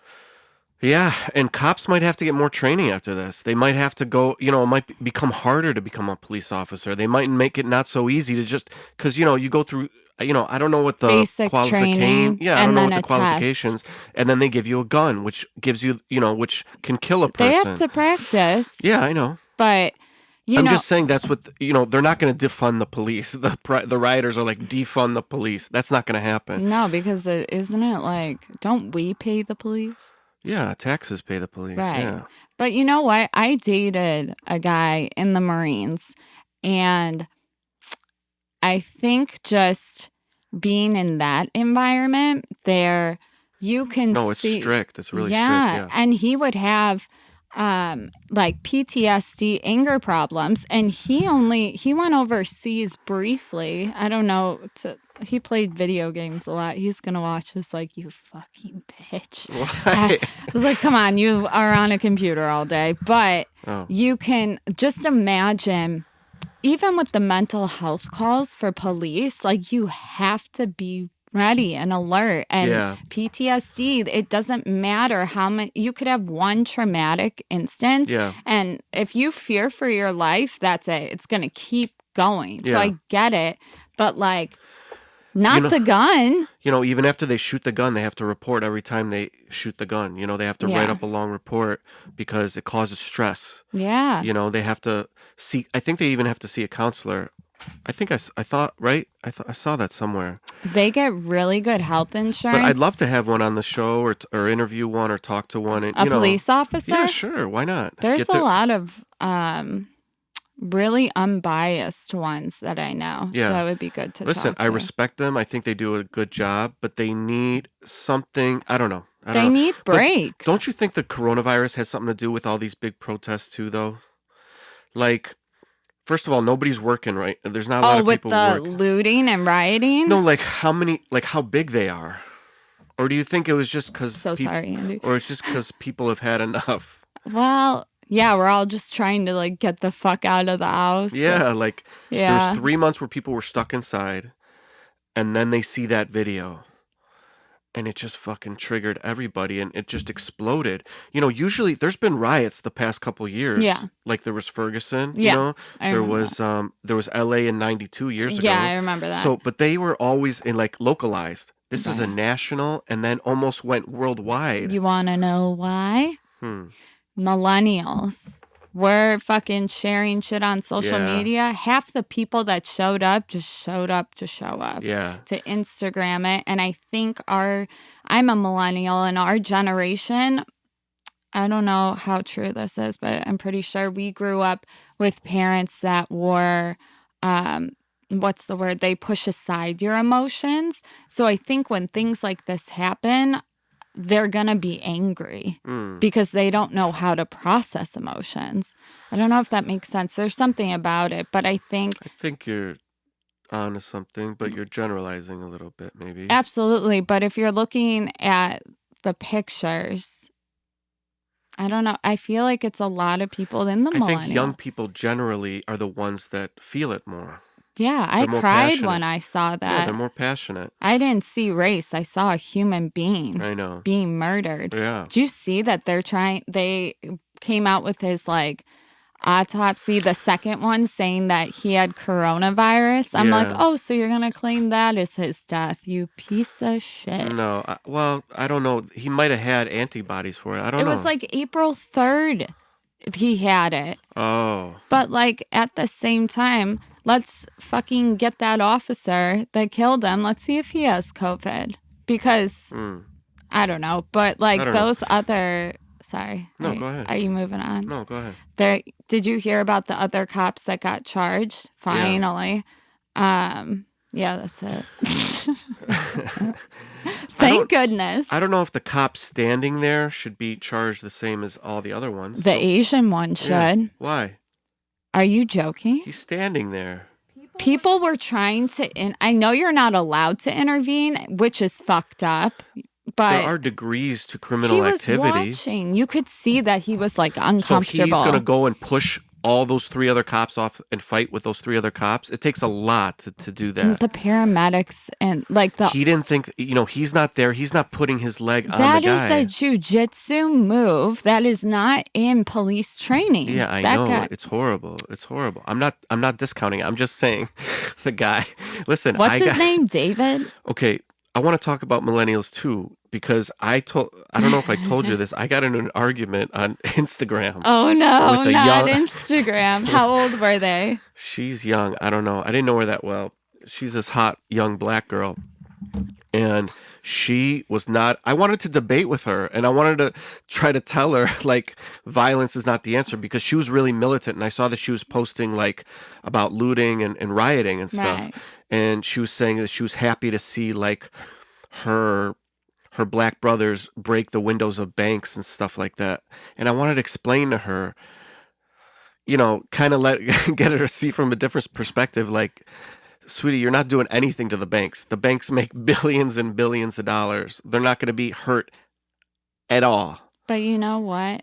Yeah, and cops might have to get more training after this. They might have to go, it might become harder to become a police officer. They might make it not so easy to just, because, you go through, I don't know what the basic training. Yeah, I don't know what the qualifications. And then they give you a gun, which gives you, which can kill a person. They have to practice. Yeah, I know. But... I'm just saying that's what, they're not going to defund the police. The rioters are like, defund the police. That's not going to happen. No, because isn't it like, don't we pay the police? Yeah, taxes pay the police. Right. Yeah. But you know what? I dated a guy in the Marines, and I think just being in that environment there, you can No, it's see... strict. It's really strict. Yeah, and he would have... like PTSD, anger problems, and he went overseas briefly. I don't know. He played video games a lot. He's gonna watch this like, you fucking bitch. I was like, come on, you are on a computer all day. But you can just imagine, even with the mental health calls for police, like you have to be ready and alert. And PTSD, it doesn't matter how many, you could have one traumatic instance. Yeah. And if you fear for your life, that's it. It's going to keep going. Yeah. So I get it. But like, not the gun. Even after they shoot the gun, they have to report every time they shoot the gun. They have to write up a long report because it causes stress. Yeah. They have to see, I think they even have to see a counselor. I think I thought, right? I saw that somewhere. They get really good health insurance. But I'd love to have one on the show or interview one or talk to one. And, a police officer? Yeah, sure. Why not? There's a lot of really unbiased ones that I know. Yeah. That would be good to talk to. Listen, I respect them. I think they do a good job, but they need something. I don't know. They need breaks. But don't you think the coronavirus has something to do with all these big protests too, though? Like, first of all, nobody's working, right? There's not a lot of people with the looting and rioting? No, like how big they are. Or do you think it was just because... sorry, Andy. Or it's just because people have had enough? Well, yeah, we're all just trying to, like, get the fuck out of the house. Yeah, there was 3 months where people were stuck inside, and then they see that video, and it just fucking triggered everybody, and it just exploded. You know, usually there's been riots the past couple years. Yeah. Like there was Ferguson, yeah, you know? There was LA in 92 years ago. Yeah, I remember that. So, but they were always in, like, localized. This is a national, and then almost went worldwide. You want to know why? Millennials. We're fucking sharing shit on social media. Half the people that showed up just showed up to show up. Yeah. To Instagram it. And I think I'm a millennial, and our generation, I don't know how true this is, but I'm pretty sure we grew up with parents that were... what's the word? They push aside your emotions. So I think when things like this happen, they're going to be angry because they don't know how to process emotions. I don't know if that makes sense. There's something about it, but I think you're onto something, but you're generalizing a little bit, maybe. Absolutely. But if you're looking at the pictures, I don't know. I feel like it's a lot of people in the millennial. I think young people generally are the ones that feel it more. Yeah, I cried when I saw that. Yeah, they're more passionate. I didn't see race. I saw a human being. I know. Being murdered. Yeah. Did you see that they came out with his, like, autopsy, the second one, saying that he had coronavirus? I'm like, oh, so you're going to claim that as his death, you piece of shit. No, I don't know. He might have had antibodies for it. I don't know. It was like April 3rd he had it. Oh. But, like, at the same time... Let's fucking get that officer that killed him. Let's see if he has COVID. Because, I don't know. But, like, those other... Sorry. No, go ahead. Are you moving on? No, go ahead. Did you hear about the other cops that got charged? Finally. Yeah, that's it. Thank goodness. I don't know if the cop standing there should be charged the same as all the other ones. The Asian one should. Yeah. Why? Are you joking? He's standing there. People were trying to... I know you're not allowed to intervene, which is fucked up, but... There are degrees to criminal activity. He was watching. You could see that he was, like, uncomfortable. So he's going to go and push all those 3 other cops off and fight with those 3 other cops? It takes a lot to do that. The paramedics and, like, the... He didn't think... You know, he's not there. He's not putting his leg on the guy. That is a jiu-jitsu move. That is not in police training. Yeah, I know. It's horrible. It's horrible. I'm not discounting it. I'm just saying the guy... Listen, What's his name? David? Okay, I want to talk about millennials, too, because I don't know if I told you this. I got into an argument on Instagram. Oh, no, not Instagram. How old were they? She's young. I don't know. I didn't know her that well. She's this hot, young black girl. And she was not... I wanted to debate with her, and I wanted to try to tell her, like, violence is not the answer, because she was really militant, and I saw that she was posting, like, about looting and rioting and stuff. Right. And she was saying that she was happy to see, like, her black brothers break the windows of banks and stuff like that. And I wanted to explain to her, you know, kind of get her to see from a different perspective, like, sweetie, you're not doing anything to the banks. The banks make billions and billions of dollars. They're not going to be hurt at all. But you know what?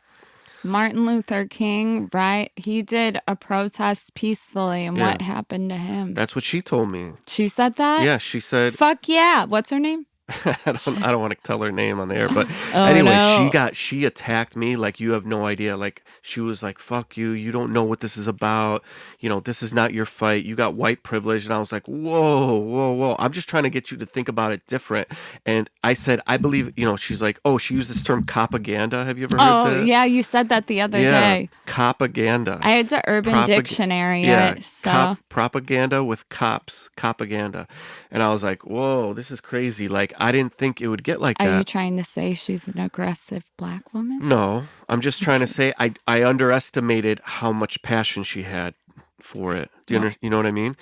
Martin Luther King, right? He did a protest peacefully, and what happened to him? That's what she told me. She said that? Yeah, she said... Fuck yeah. What's her name? I don't want to tell her name on the air, but anyway, no. She attacked me like you have no idea. Like, she was like, fuck you, you don't know what this is about. You know, this is not your fight. You got white privilege. And I was like, whoa. I'm just trying to get you to think about it different. And I said, I believe, you know, she's like, oh, she used this term Cop-aganda. Have you ever heard that? Oh, yeah, you said that the other day. Cop-aganda. I had to Urban Dictionary it. So. Propaganda with cops. Cop-aganda. And I was like, whoa, this is crazy. Like, I didn't think it would get like that. Are you trying to say she's an aggressive black woman? No, I'm just trying to say I underestimated how much passion she had for it. You know what I mean?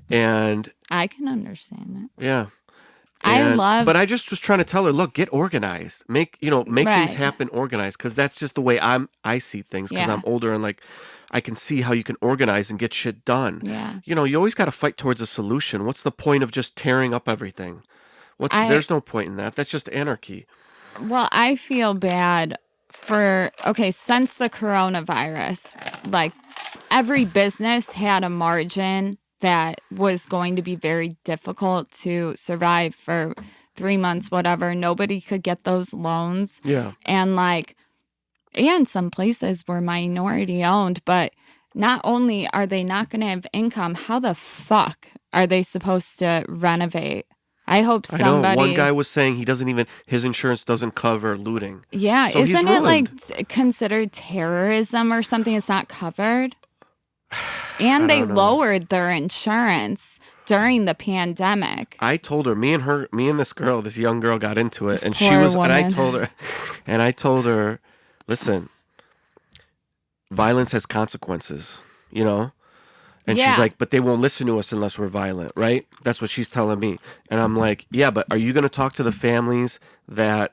And I can understand that. Yeah. But I just was trying to tell her, look, get organized. Make things happen organized, because that's just the way I see things, because I'm older and like I can see how you can organize and get shit done. Yeah. You always got to fight towards a solution. What's the point of just tearing up everything? There's no point in that. That's just anarchy. Well, I feel bad since the coronavirus, like every business had a margin that was going to be very difficult to survive for 3 months, whatever. Nobody could get those loans. Yeah. And some places were minority owned, but not only are they not going to have income, how the fuck are they supposed to renovate? I hope somebody... I know, one guy was saying his insurance doesn't cover looting. Yeah, so isn't it like considered terrorism or something? It's not covered? And they lowered their insurance during the pandemic. I told her, me and this young girl got into it, and I told her, listen, violence has consequences, And she's like, but they won't listen to us unless we're violent, right? That's what she's telling me. And I'm like, yeah, but are you going to talk to the families that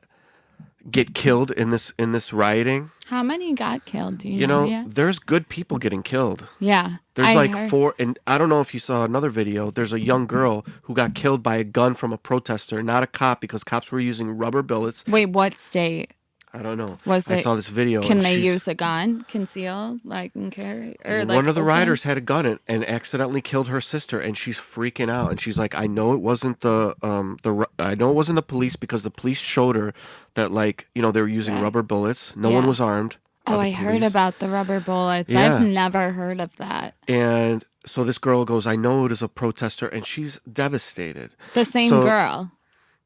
get killed in this rioting? How many got killed? Do you know yet? There's good people getting killed. Yeah. There's 4, and I don't know if you saw another video. There's a young girl who got killed by a gun from a protester, not a cop, because cops were using rubber bullets. Wait, what state? I don't know. I saw this video. Can they use a gun, conceal, and carry? Or one of the rioters had a gun and accidentally killed her sister, and she's freaking out. And she's like, I know it wasn't the police, because the police showed her that they were using rubber bullets. No one was armed. Oh, I heard about the rubber bullets. Yeah. I've never heard of that. And so this girl goes, I know it is a protester, and she's devastated. The same girl.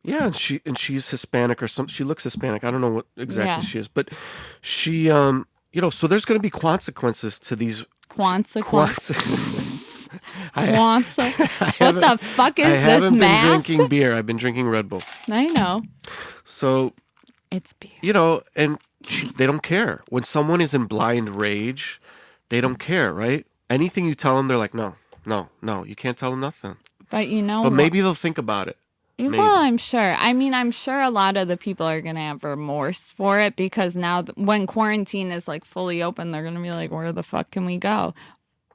Yeah, and she's Hispanic or something. She looks Hispanic. I don't know what exactly she is, but she, so there's going to be consequences to these. Consequences. What the fuck is this, I haven't math? been drinking beer. I've been drinking Red Bull. I know. So. It's beer. And they don't care. When someone is in blind rage, they don't care, right? Anything you tell them, they're like, no, you can't tell them nothing. But But maybe they'll think about it. Maybe. Well, I'm sure. I mean, I'm sure a lot of the people are going to have remorse for it, because now when quarantine is fully open, they're going to be like, where the fuck can we go?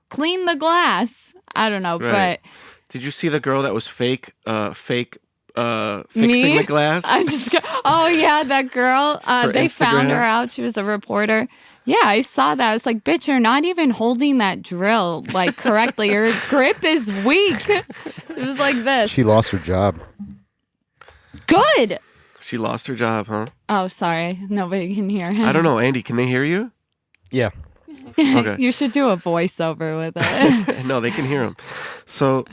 Clean the glass. I don't know, right. But... Did you see the girl that was fixing the glass? Oh, yeah, that girl. They found her out. She was a reporter. Yeah, I saw that. I was like, bitch, you're not even holding that drill correctly. Your grip is weak. It was like this. She lost her job. Good. She lost her job, huh? Oh, sorry. Nobody can hear him. I don't know. Andy, can they hear you? Yeah. Okay. You should do a voiceover with it. No, they can hear him. So...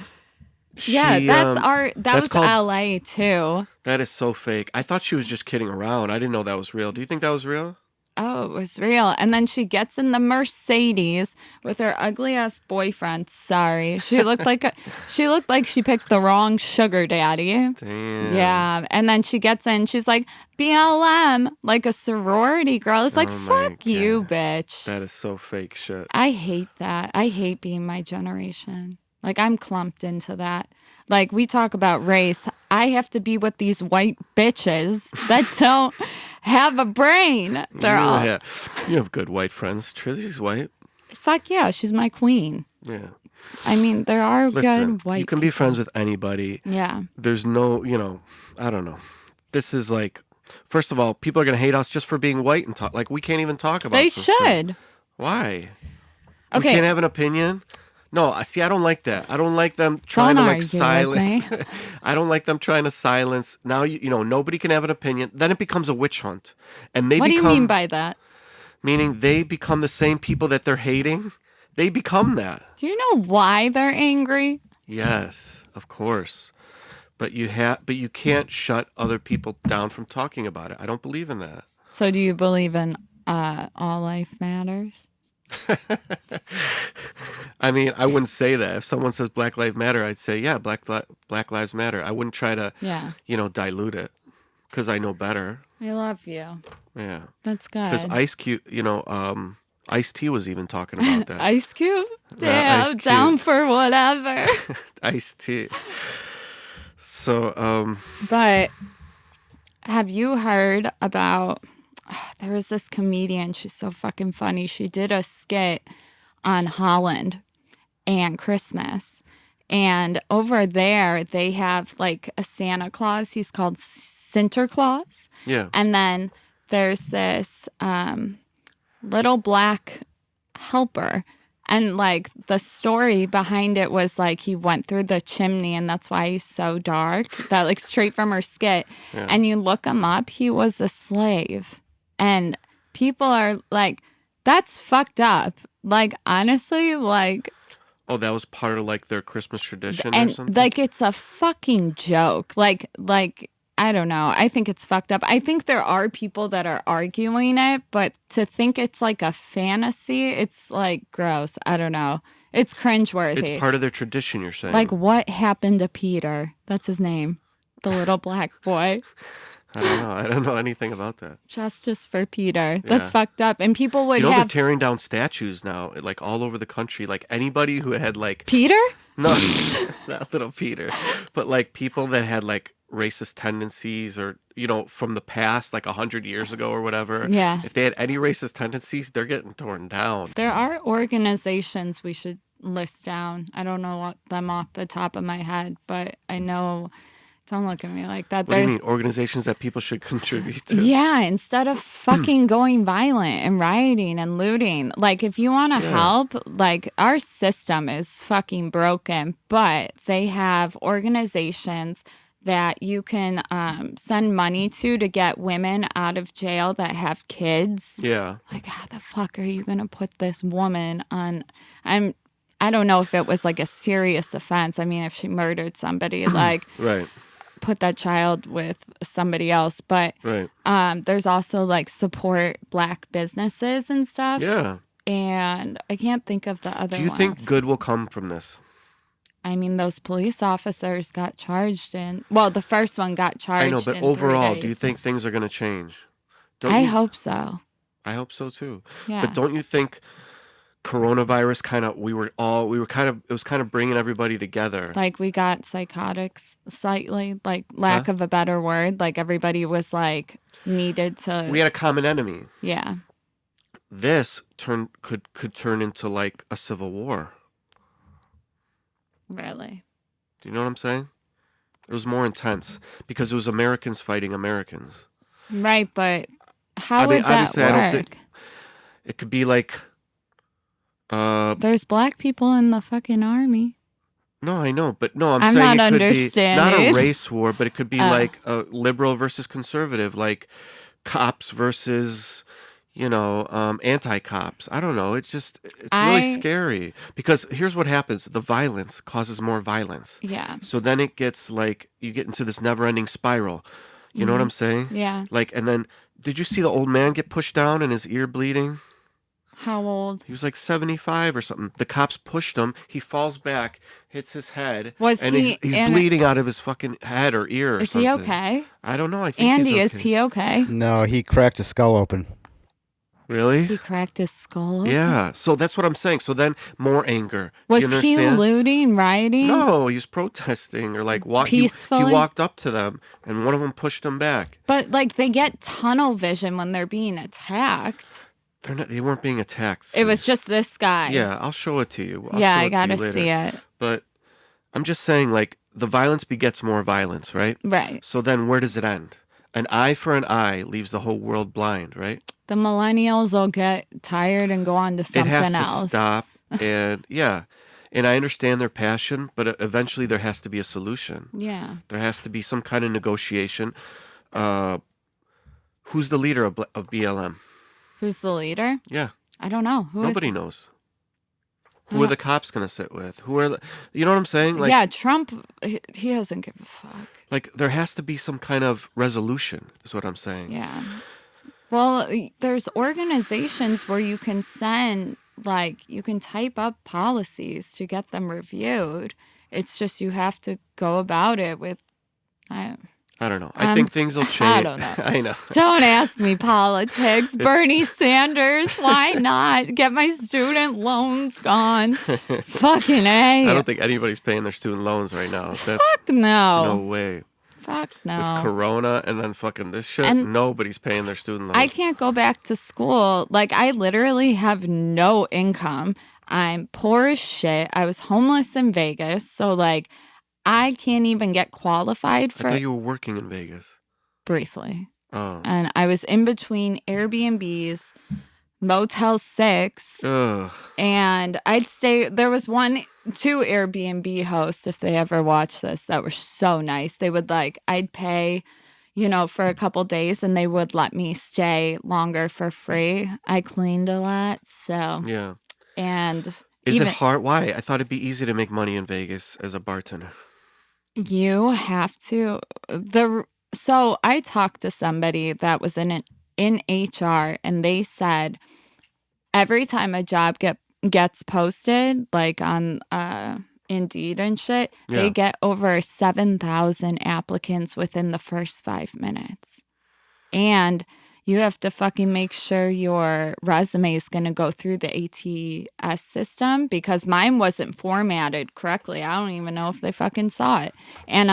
that was LA too. That is so fake. I thought she was just kidding around. I didn't know that was real. Do you think that was real? Oh, it was real. And then she gets in the Mercedes with her ugly ass boyfriend. Sorry, she looked like she picked the wrong sugar daddy. Damn. Yeah, and then she gets in. She's like BLM, like a sorority girl. It's like, fuck you, bitch. That is so fake shit. I hate that. I hate being my generation. I'm clumped into that. We talk about race. I have to be with these white bitches that don't have a brain. You have good white friends. Trizzy's white. Fuck yeah, she's my queen. Yeah. I mean, there are good white you can be friends with anybody. Yeah. There's no, I don't know. This is first of all, people are going to hate us just for being white and talk. We can't even talk about They should. Why? Okay. We can't have an opinion? No, see, I don't like that. I don't like them trying to silence. I don't like them trying to silence. Now, nobody can have an opinion. Then it becomes a witch hunt. And what do you mean by that? Meaning they become the same people that they're hating. They become that. Do you know why they're angry? Yes, of course. But you can't shut other people down from talking about it. I don't believe in that. So do you believe in all life matters? I mean, I wouldn't say that. If someone says Black Lives Matter, I'd say, yeah, Black Lives Matter. I wouldn't try to, dilute it, because I know better. I love you. Yeah. That's good. Because Ice-T was even talking about that. Ice Cube? Damn, down for whatever. Ice-T. So, But have you heard about, there was this comedian, she's so fucking funny. She did a skit on Holland and Christmas. And over there, they have like a Santa Claus. He's called Sinterklaas. yeah. And then there's this little black helper. And like the story behind it was like he went through the chimney and that's why he's so dark. That like straight from her skit. Yeah. And you look him up, he was a slave. And people are like, that's fucked up. Like, honestly, like. Oh, that was part of like their Christmas tradition or And something? like, it's a fucking joke. Like, I don't know. I think it's fucked up. I think there are people that are arguing it, but to think it's like a fantasy, it's like gross. I don't know. It's cringeworthy. It's part of their tradition, you're saying. Like, what happened to Peter? That's his name. The little black boy. I don't know. I don't know anything about that. Justice for Peter. That's Yeah. fucked up. And people would You know, have they're tearing down statues now, like all over the country. Like anybody who had like Peter? no, not little Peter, but like people that had like racist tendencies or from the past, like 100 years ago or whatever. Yeah. If they had any racist tendencies, they're getting torn down. There are organizations we should list down. I don't know them off the top of my head, but I know. Don't look at me like that. What do you mean? Organizations that people should contribute to? Yeah, instead of fucking going violent and rioting and looting. Like, if you want to help, like, our system is fucking broken, but they have organizations that you can send money to get women out of jail that have kids. Yeah. Like, how the fuck are you going to put this woman on? I don't know if it was like a serious offense. I mean, if she murdered somebody, like, Right. put that child with somebody else. But Right. there's also like support black businesses and stuff. Yeah. And I can't think of the other Do you ones. think good will come from this? I mean, those police officers got charged the first one got charged. I know, but in overall, 3 do you days. think things are going to change? I hope so. I hope so too. Yeah. But don't you think coronavirus it was kind of bringing everybody together? Like, we got psychotics slightly, like, lack of a better word. Like, everybody was like needed to. We had a common enemy. Yeah. This could turn into like a civil war. Really. Do you know what I'm saying? It was more intense because it was Americans fighting Americans. Right, but how would that obviously, work? I don't think it could be like. There's black people in the fucking army. No, I know, but no, I'm I'm saying not it could be understanding. not a race war, but it could be like a liberal versus conservative, like cops versus, anti-cops. I don't know. It's really scary because here's what happens: the violence causes more violence. Yeah. So then it gets like you get into this never-ending spiral. You know what I'm saying? Yeah. Like, and then did you see the old man get pushed down and his ear bleeding? How old? He was like 75 or something. The cops pushed him. He falls back, hits his head, Was and he he's in- bleeding out of his fucking head or ear or Is something. he okay? I don't know. I think Andy, he's okay. is he okay? No, he cracked his skull open. Really? He cracked his skull open? Yeah. So that's what I'm saying. So then more anger. Do Was you he understand? looting, rioting? No, he was protesting or like Peacefully? He walked up to them and one of them pushed him back. But like they get tunnel vision when they're being attacked. They weren't being attacked. It was just this guy. Yeah, I'll show it to you. I'll Yeah, show I it to gotta you later. see it. But I'm just saying, like, the violence begets more violence, right? Right. So then where does it end? An eye for an eye leaves the whole world blind, right? The millennials will get tired and go on to something it has else. to stop. And yeah. And I understand their passion, but eventually there has to be a solution. Yeah. There has to be some kind of negotiation. Who's the leader of BLM? Who's the leader? Yeah. I don't know. Nobody knows. Who are the cops going to sit with? Who are you know what I'm saying? Like, yeah, Trump, he doesn't give a fuck. Like, there has to be some kind of resolution, is what I'm saying. Yeah. Well, there's organizations where you can send, like, you can type up policies to get them reviewed. It's just you have to go about it with... I don't know. I think things will change. I don't know. I know. Don't ask me politics. Bernie Sanders, why not? Get my student loans gone. Fucking A. I don't think anybody's paying their student loans right now. Fuck no. No way. Fuck no. With Corona and then fucking this shit, And nobody's paying their student loans. I can't go back to school. Like, I literally have no income. I'm poor as shit. I was homeless in Vegas. So, like, I can't even get qualified for I thought you were working in Vegas. Briefly. Oh. And I was in between Airbnbs, Motel 6, and I'd stay. There was two Airbnb hosts, if they ever watch this, that were so nice. They would I'd pay, for a couple days, and they would let me stay longer for free. I cleaned a lot, so. Yeah. And is it hard? Why? I thought it'd be easy to make money in Vegas as a bartender. You have to. So I talked to somebody that was in HR, and they said every time a job gets posted, like on Indeed and shit, they get over 7,000 applicants within the first 5 minutes. And you have to fucking make sure your resume is going to go through the ATS system, because mine wasn't formatted correctly. I don't even know if they fucking saw it. And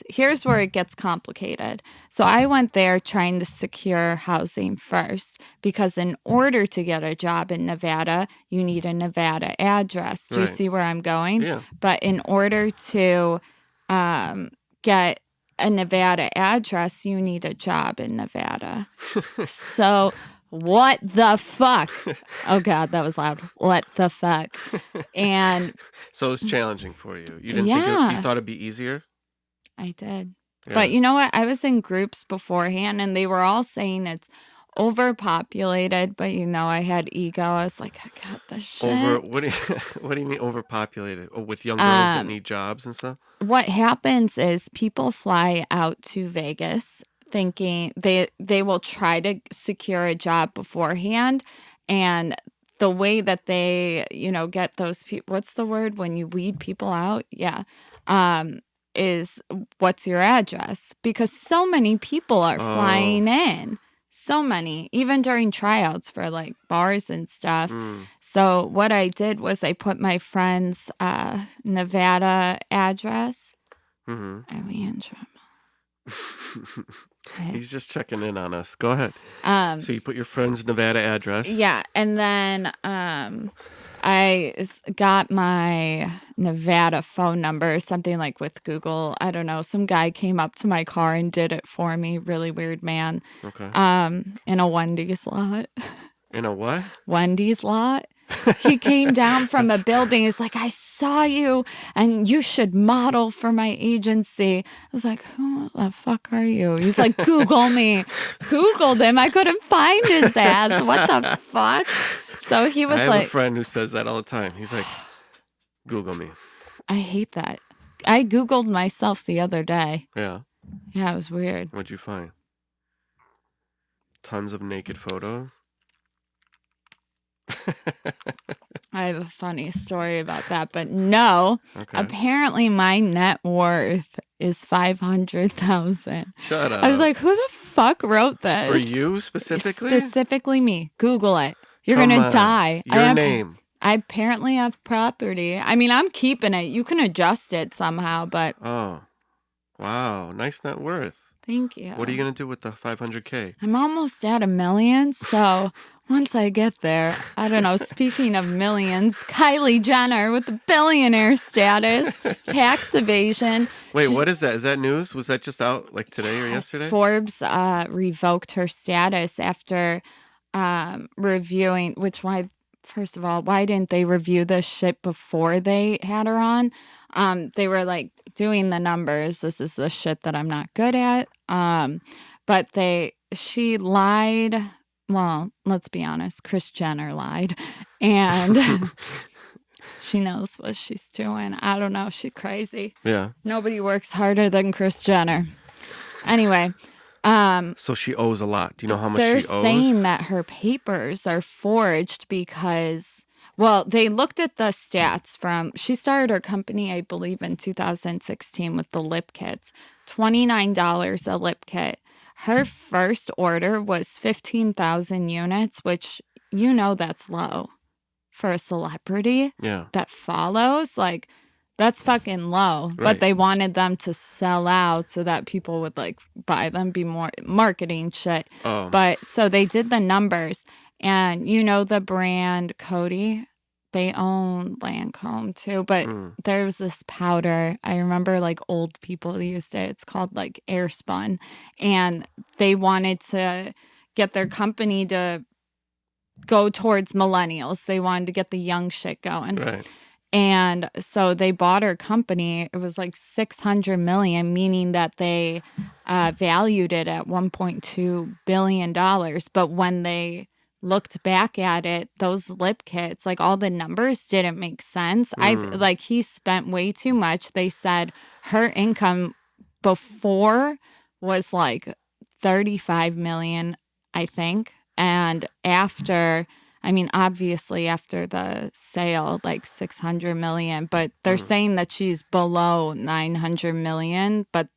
here's where it gets complicated. So I went there trying to secure housing first, because in order to get a job in Nevada, you need a Nevada address. Do you see where I'm going? Yeah. But in order to get a Nevada address, you need a job in Nevada. So what the fuck? Oh God, that was loud. What the fuck? And so it's challenging for you. You didn't think you thought it'd be easier? I did. Yeah. But you know what? I was in groups beforehand, and they were all saying it's overpopulated, but I had ego. I was like, I got this shit. What do you mean overpopulated? Oh, with young girls that need jobs and stuff? What happens is people fly out to Vegas thinking they will try to secure a job beforehand, and the way that they, get those people, what's the word when you weed people out? Yeah. Is what's your address? Because so many people are flying in. So many, even during tryouts for bars and stuff. So what I did was I put my friend's Nevada address. Mm-hmm. Are we in trouble? He's just checking in on us. Go ahead. So you put your friend's Nevada address. Yeah, and then I got my Nevada phone number, something like with Google. I don't know. Some guy came up to my car and did it for me. Really weird man. Okay. In a Wendy's lot. In a what? Wendy's lot. He came down from a building. He's like, I saw you and you should model for my agency. I was like, who the fuck are you? He's like, Google me. Googled him. I couldn't find his ass. What the fuck? So he was I have a friend who says that all the time. He's like, Google me. I hate that. I Googled myself the other day. Yeah. Yeah, it was weird. What'd you find? Tons of naked photos? I have a funny story about that, but no. Okay. Apparently my net worth is $500,000. Shut up. I was like, who the fuck wrote this? For you specifically? Specifically me. Google it. You're going to die. Your name. I apparently have property. I mean, I'm keeping it. You can adjust it somehow, but... Oh. Wow. Nice net worth. Thank you. What are you going to do with the $500K? I'm almost at $1 million, so once I get there, I don't know. Speaking of millions, Kylie Jenner with the billionaire status, tax evasion. Wait, what is that? Is that news? Was that just out today or yesterday? Forbes revoked her status after reviewing, first of all, why didn't they review this shit before they had her on? They were doing the numbers. This is the shit that I'm not good at. But she lied. Well, let's be honest. Kris Jenner lied. And she knows what she's doing. I don't know. She's crazy. Yeah. Nobody works harder than Kris Jenner. Anyway. So she owes a lot. Do you know how much she owes? They're saying that her papers are forged because... Well, they looked at the stats from, she started her company, I believe, in 2016 with the lip kits. $29 a lip kit. Her first order was 15,000 units, which that's low for a celebrity that follows. Like, that's fucking low. Right. But they wanted them to sell out so that people would like buy them, be more marketing shit. Oh. But so they did the numbers. And the brand Cody, they own Lancome too. But there was this powder. I remember like old people used it. It's called like Airspun. And they wanted to get their company to go towards millennials. They wanted to get the young shit going. Right. And so they bought her company. It was like $600 million, meaning that they valued it at $1.2 billion. But when they looked back at it, those lip kits, like all the numbers didn't make sense. He spent way too much. They said her income before was like 35 million, I think. And after, obviously after the sale, like 600 million, but they're saying that she's below 900 million, but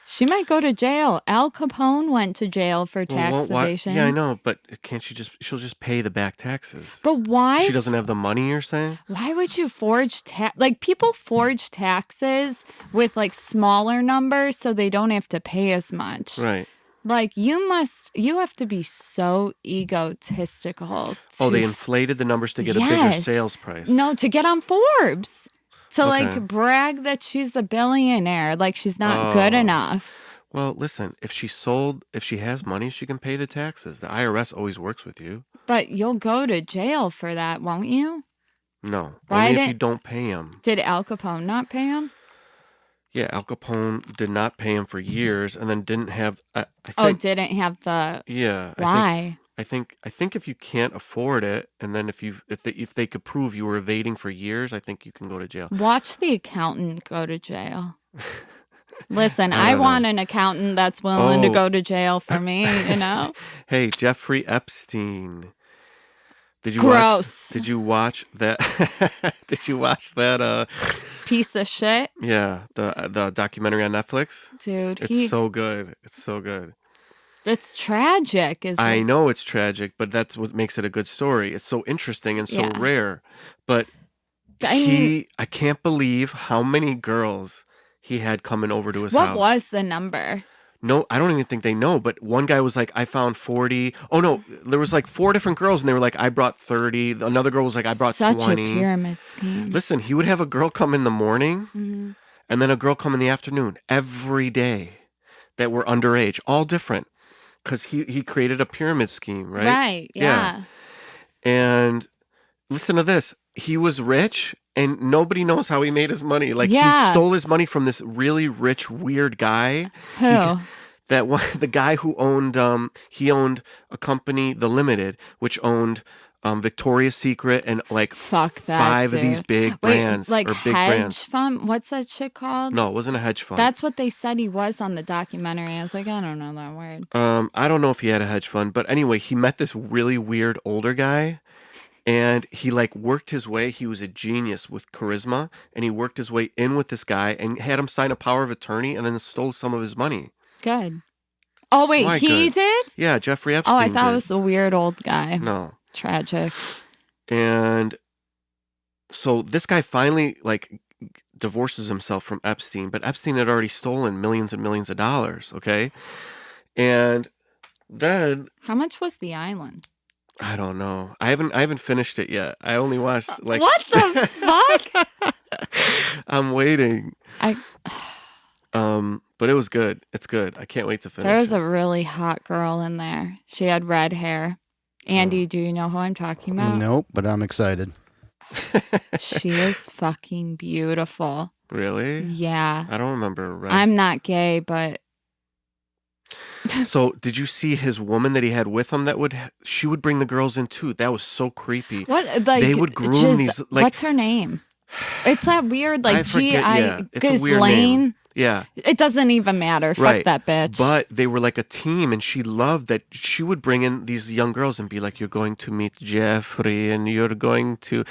she might go to jail. Al Capone went to jail for tax evasion. Yeah, I know, but she'll just pay the back taxes. But why? She doesn't have the money, you're saying? Why would you forge people forge taxes with like smaller numbers so they don't have to pay as much. Right. Like you have to be so egotistical. They inflated the numbers to get a bigger sales price. No, to get on Forbes. To like brag that she's a billionaire, like she's not good enough. Well, listen, if she has money, she can pay the taxes. The IRS always works with you. But you'll go to jail for that, won't you? No, only if you don't pay him. Did Al Capone not pay him? Yeah, Al Capone did not pay him for years, and then didn't have. Didn't have the. Yeah. Why? I think if you can't afford it, and then if they could prove you were evading for years, I think you can go to jail. Watch the accountant go to jail. Listen, I want an accountant that's willing to go to jail for me, Hey, Jeffrey Epstein. Gross. Did you watch that? Did you watch that? Piece of shit. Yeah, the documentary on Netflix. Dude, it's so good. It's so good. It's tragic. I know it's tragic, but that's what makes it a good story. It's so interesting and so rare. But I can't believe how many girls he had coming over to his house. What was the number? No, I don't even think they know. But one guy was like, I found 40. Oh, no, there was like 4 different girls, and they were like, I brought 30. Another girl was like, I brought 20. Such a pyramid scheme. Listen, he would have a girl come in the morning, and then a girl come in the afternoon every day that were underage, all different. Because he created a pyramid scheme, right? Right, yeah. And listen to this. He was rich, and nobody knows how he made his money. Like, he stole his money from this really rich, weird guy. Who? The guy who owned, he owned a company, The Limited, which owned Victoria's Secret and like 5 of these big brands. Like or big hedge brands. fund? What's that shit called? No, it wasn't a hedge fund. That's what they said he was on the documentary. I was like, I don't know that word. I don't know if he had a hedge fund, but anyway, he met this really weird older guy, and he like worked his way. He was a genius with charisma, and he worked his way in with this guy and had him sign a power of attorney, and then stole some of his money. Good. Oh wait, he did? Yeah, Jeffrey Epstein. Oh, I thought it was the weird old guy. No. Tragic. And so this guy finally like divorces himself from Epstein, but Epstein had already stolen millions and millions of dollars, okay? And then how much was the island? I don't know. I haven't finished it yet. I only watched like what the fuck? I'm waiting. But it was good. It's good. I can't wait to finish. There was a really hot girl in there. She had red hair. Andy, do you know who I'm talking about? Nope, but I'm excited. She is fucking beautiful. Really? Yeah. I don't remember. Right? I'm not gay, but... So, did you see his woman that he had with him? She would bring the girls in too. That was so creepy. What? Like, they would groom these. Like, what's her name? It's that weird, like It's a weird Ghislaine. name. Yeah. It doesn't even matter. Fuck that bitch. But they were like a team, and she loved that she would bring in these young girls and be like, you're going to meet Jeffrey, and you're going to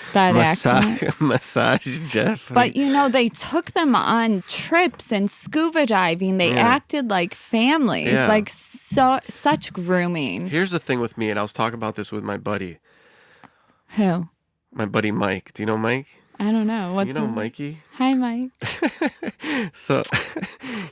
massage Jeffrey. But, they took them on trips and scuba diving. They acted like families. Yeah. Like, such grooming. Here's the thing with me, and I was talking about this with my buddy. Who? My buddy Mike. Do you know Mike? I don't know. You know Mikey? Hi, Mike. So,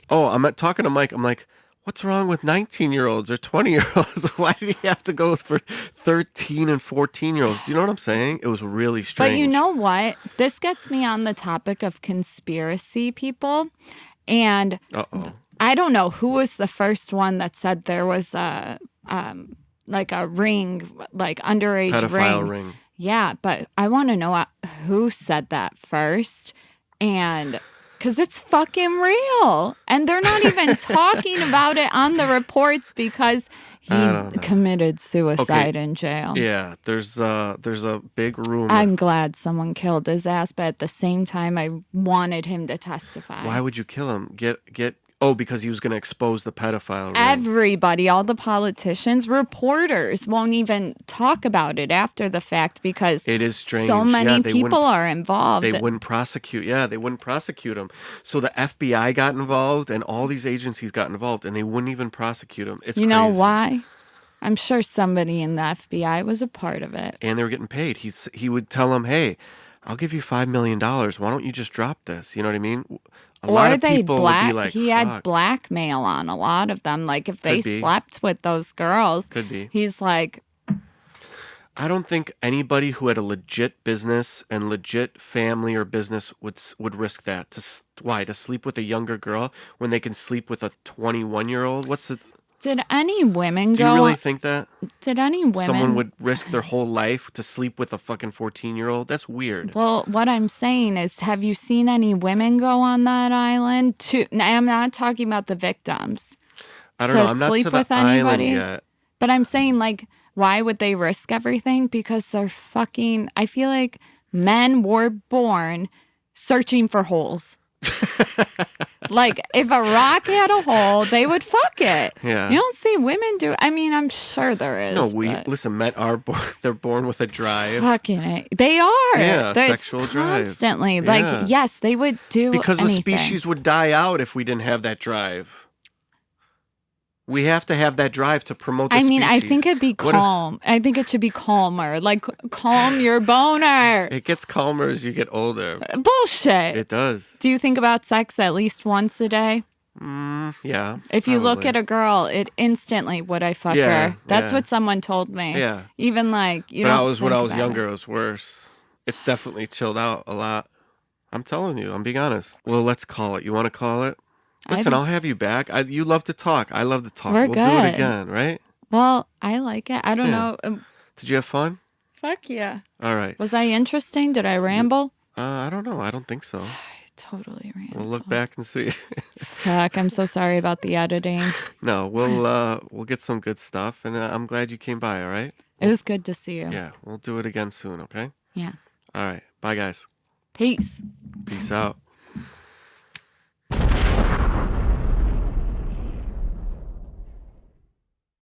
I'm talking to Mike. I'm like, what's wrong with 19-year-olds or 20-year-olds? Why did he have to go for 13 and 14-year-olds? Do you know what I'm saying? It was really strange. But you know what? This gets me on the topic of conspiracy people. And I don't know who was the first one that said there was a ring, like underage pedophile ring. Yeah, but I want to know who said that first. And because it's fucking real. And they're not even talking about it on the reports because he committed suicide in jail. Yeah, there's a big rumor. I'm glad someone killed his ass, but at the same time, I wanted him to testify. Why would you kill him? Because he was going to expose the pedophile ring. Everybody, all the politicians, reporters won't even talk about it after the fact because it is strange. So many people are involved. They wouldn't prosecute. Yeah, they wouldn't prosecute him. So the FBI got involved and all these agencies got involved and they wouldn't even prosecute him. It's crazy. You know why? I'm sure somebody in the FBI was a part of it. And they were getting paid. He would tell them, hey, I'll give you $5 million. Why don't you just drop this? You know what I mean? Or they he had blackmail on a lot of them. Like if they slept with those girls, could be. He's like, I don't think anybody who had a legit business and legit family or business would risk that. To sleep with a younger girl when they can sleep with a 21-year-old? Did any women Do you really think that? Did any women... Someone would risk their whole life to sleep with a fucking 14-year-old? That's weird. Well, what I'm saying is, have you seen any women go on that island? I'm not talking about the victims. I don't know. I'm not to the island yet. But I'm saying, like, why would they risk everything? Because they're fucking... I feel like men were born searching for holes. Like, if a rock had a hole, they would fuck it. Yeah. You don't see women do... I mean, I'm sure there is. No, listen, men are born... They're born with a drive. Fucking it. They are. Yeah, sexual drive. Constantly. Like, yes, they would do because anything. the species would die out if we didn't have that drive. We have to have that drive to promote the species. I think it'd be calm. I think it should be calmer. Like, calm your boner. It gets calmer as you get older. Bullshit. It does. Do you think about sex at least once a day? Yeah. If you look at a girl, it instantly, would I fuck her? That's what someone told me. Yeah. Even like, when I was younger, it was worse. It's definitely chilled out a lot. I'm telling you. I'm being honest. Well, let's call it. You want to call it? Listen, I'll have you back. You love to talk. I love to talk. We'll do it again, right? Well, I like it. I don't know. Did you have fun? Fuck yeah. All right. Was I interesting? Did I ramble? I don't know. I don't think so. I totally rambled. We'll look back and see. Fuck, I'm so sorry about the editing. No, we'll get some good stuff, and I'm glad you came by, all right? It was good to see you. Yeah, we'll do it again soon, okay? Yeah. All right. Bye, guys. Peace. Peace out.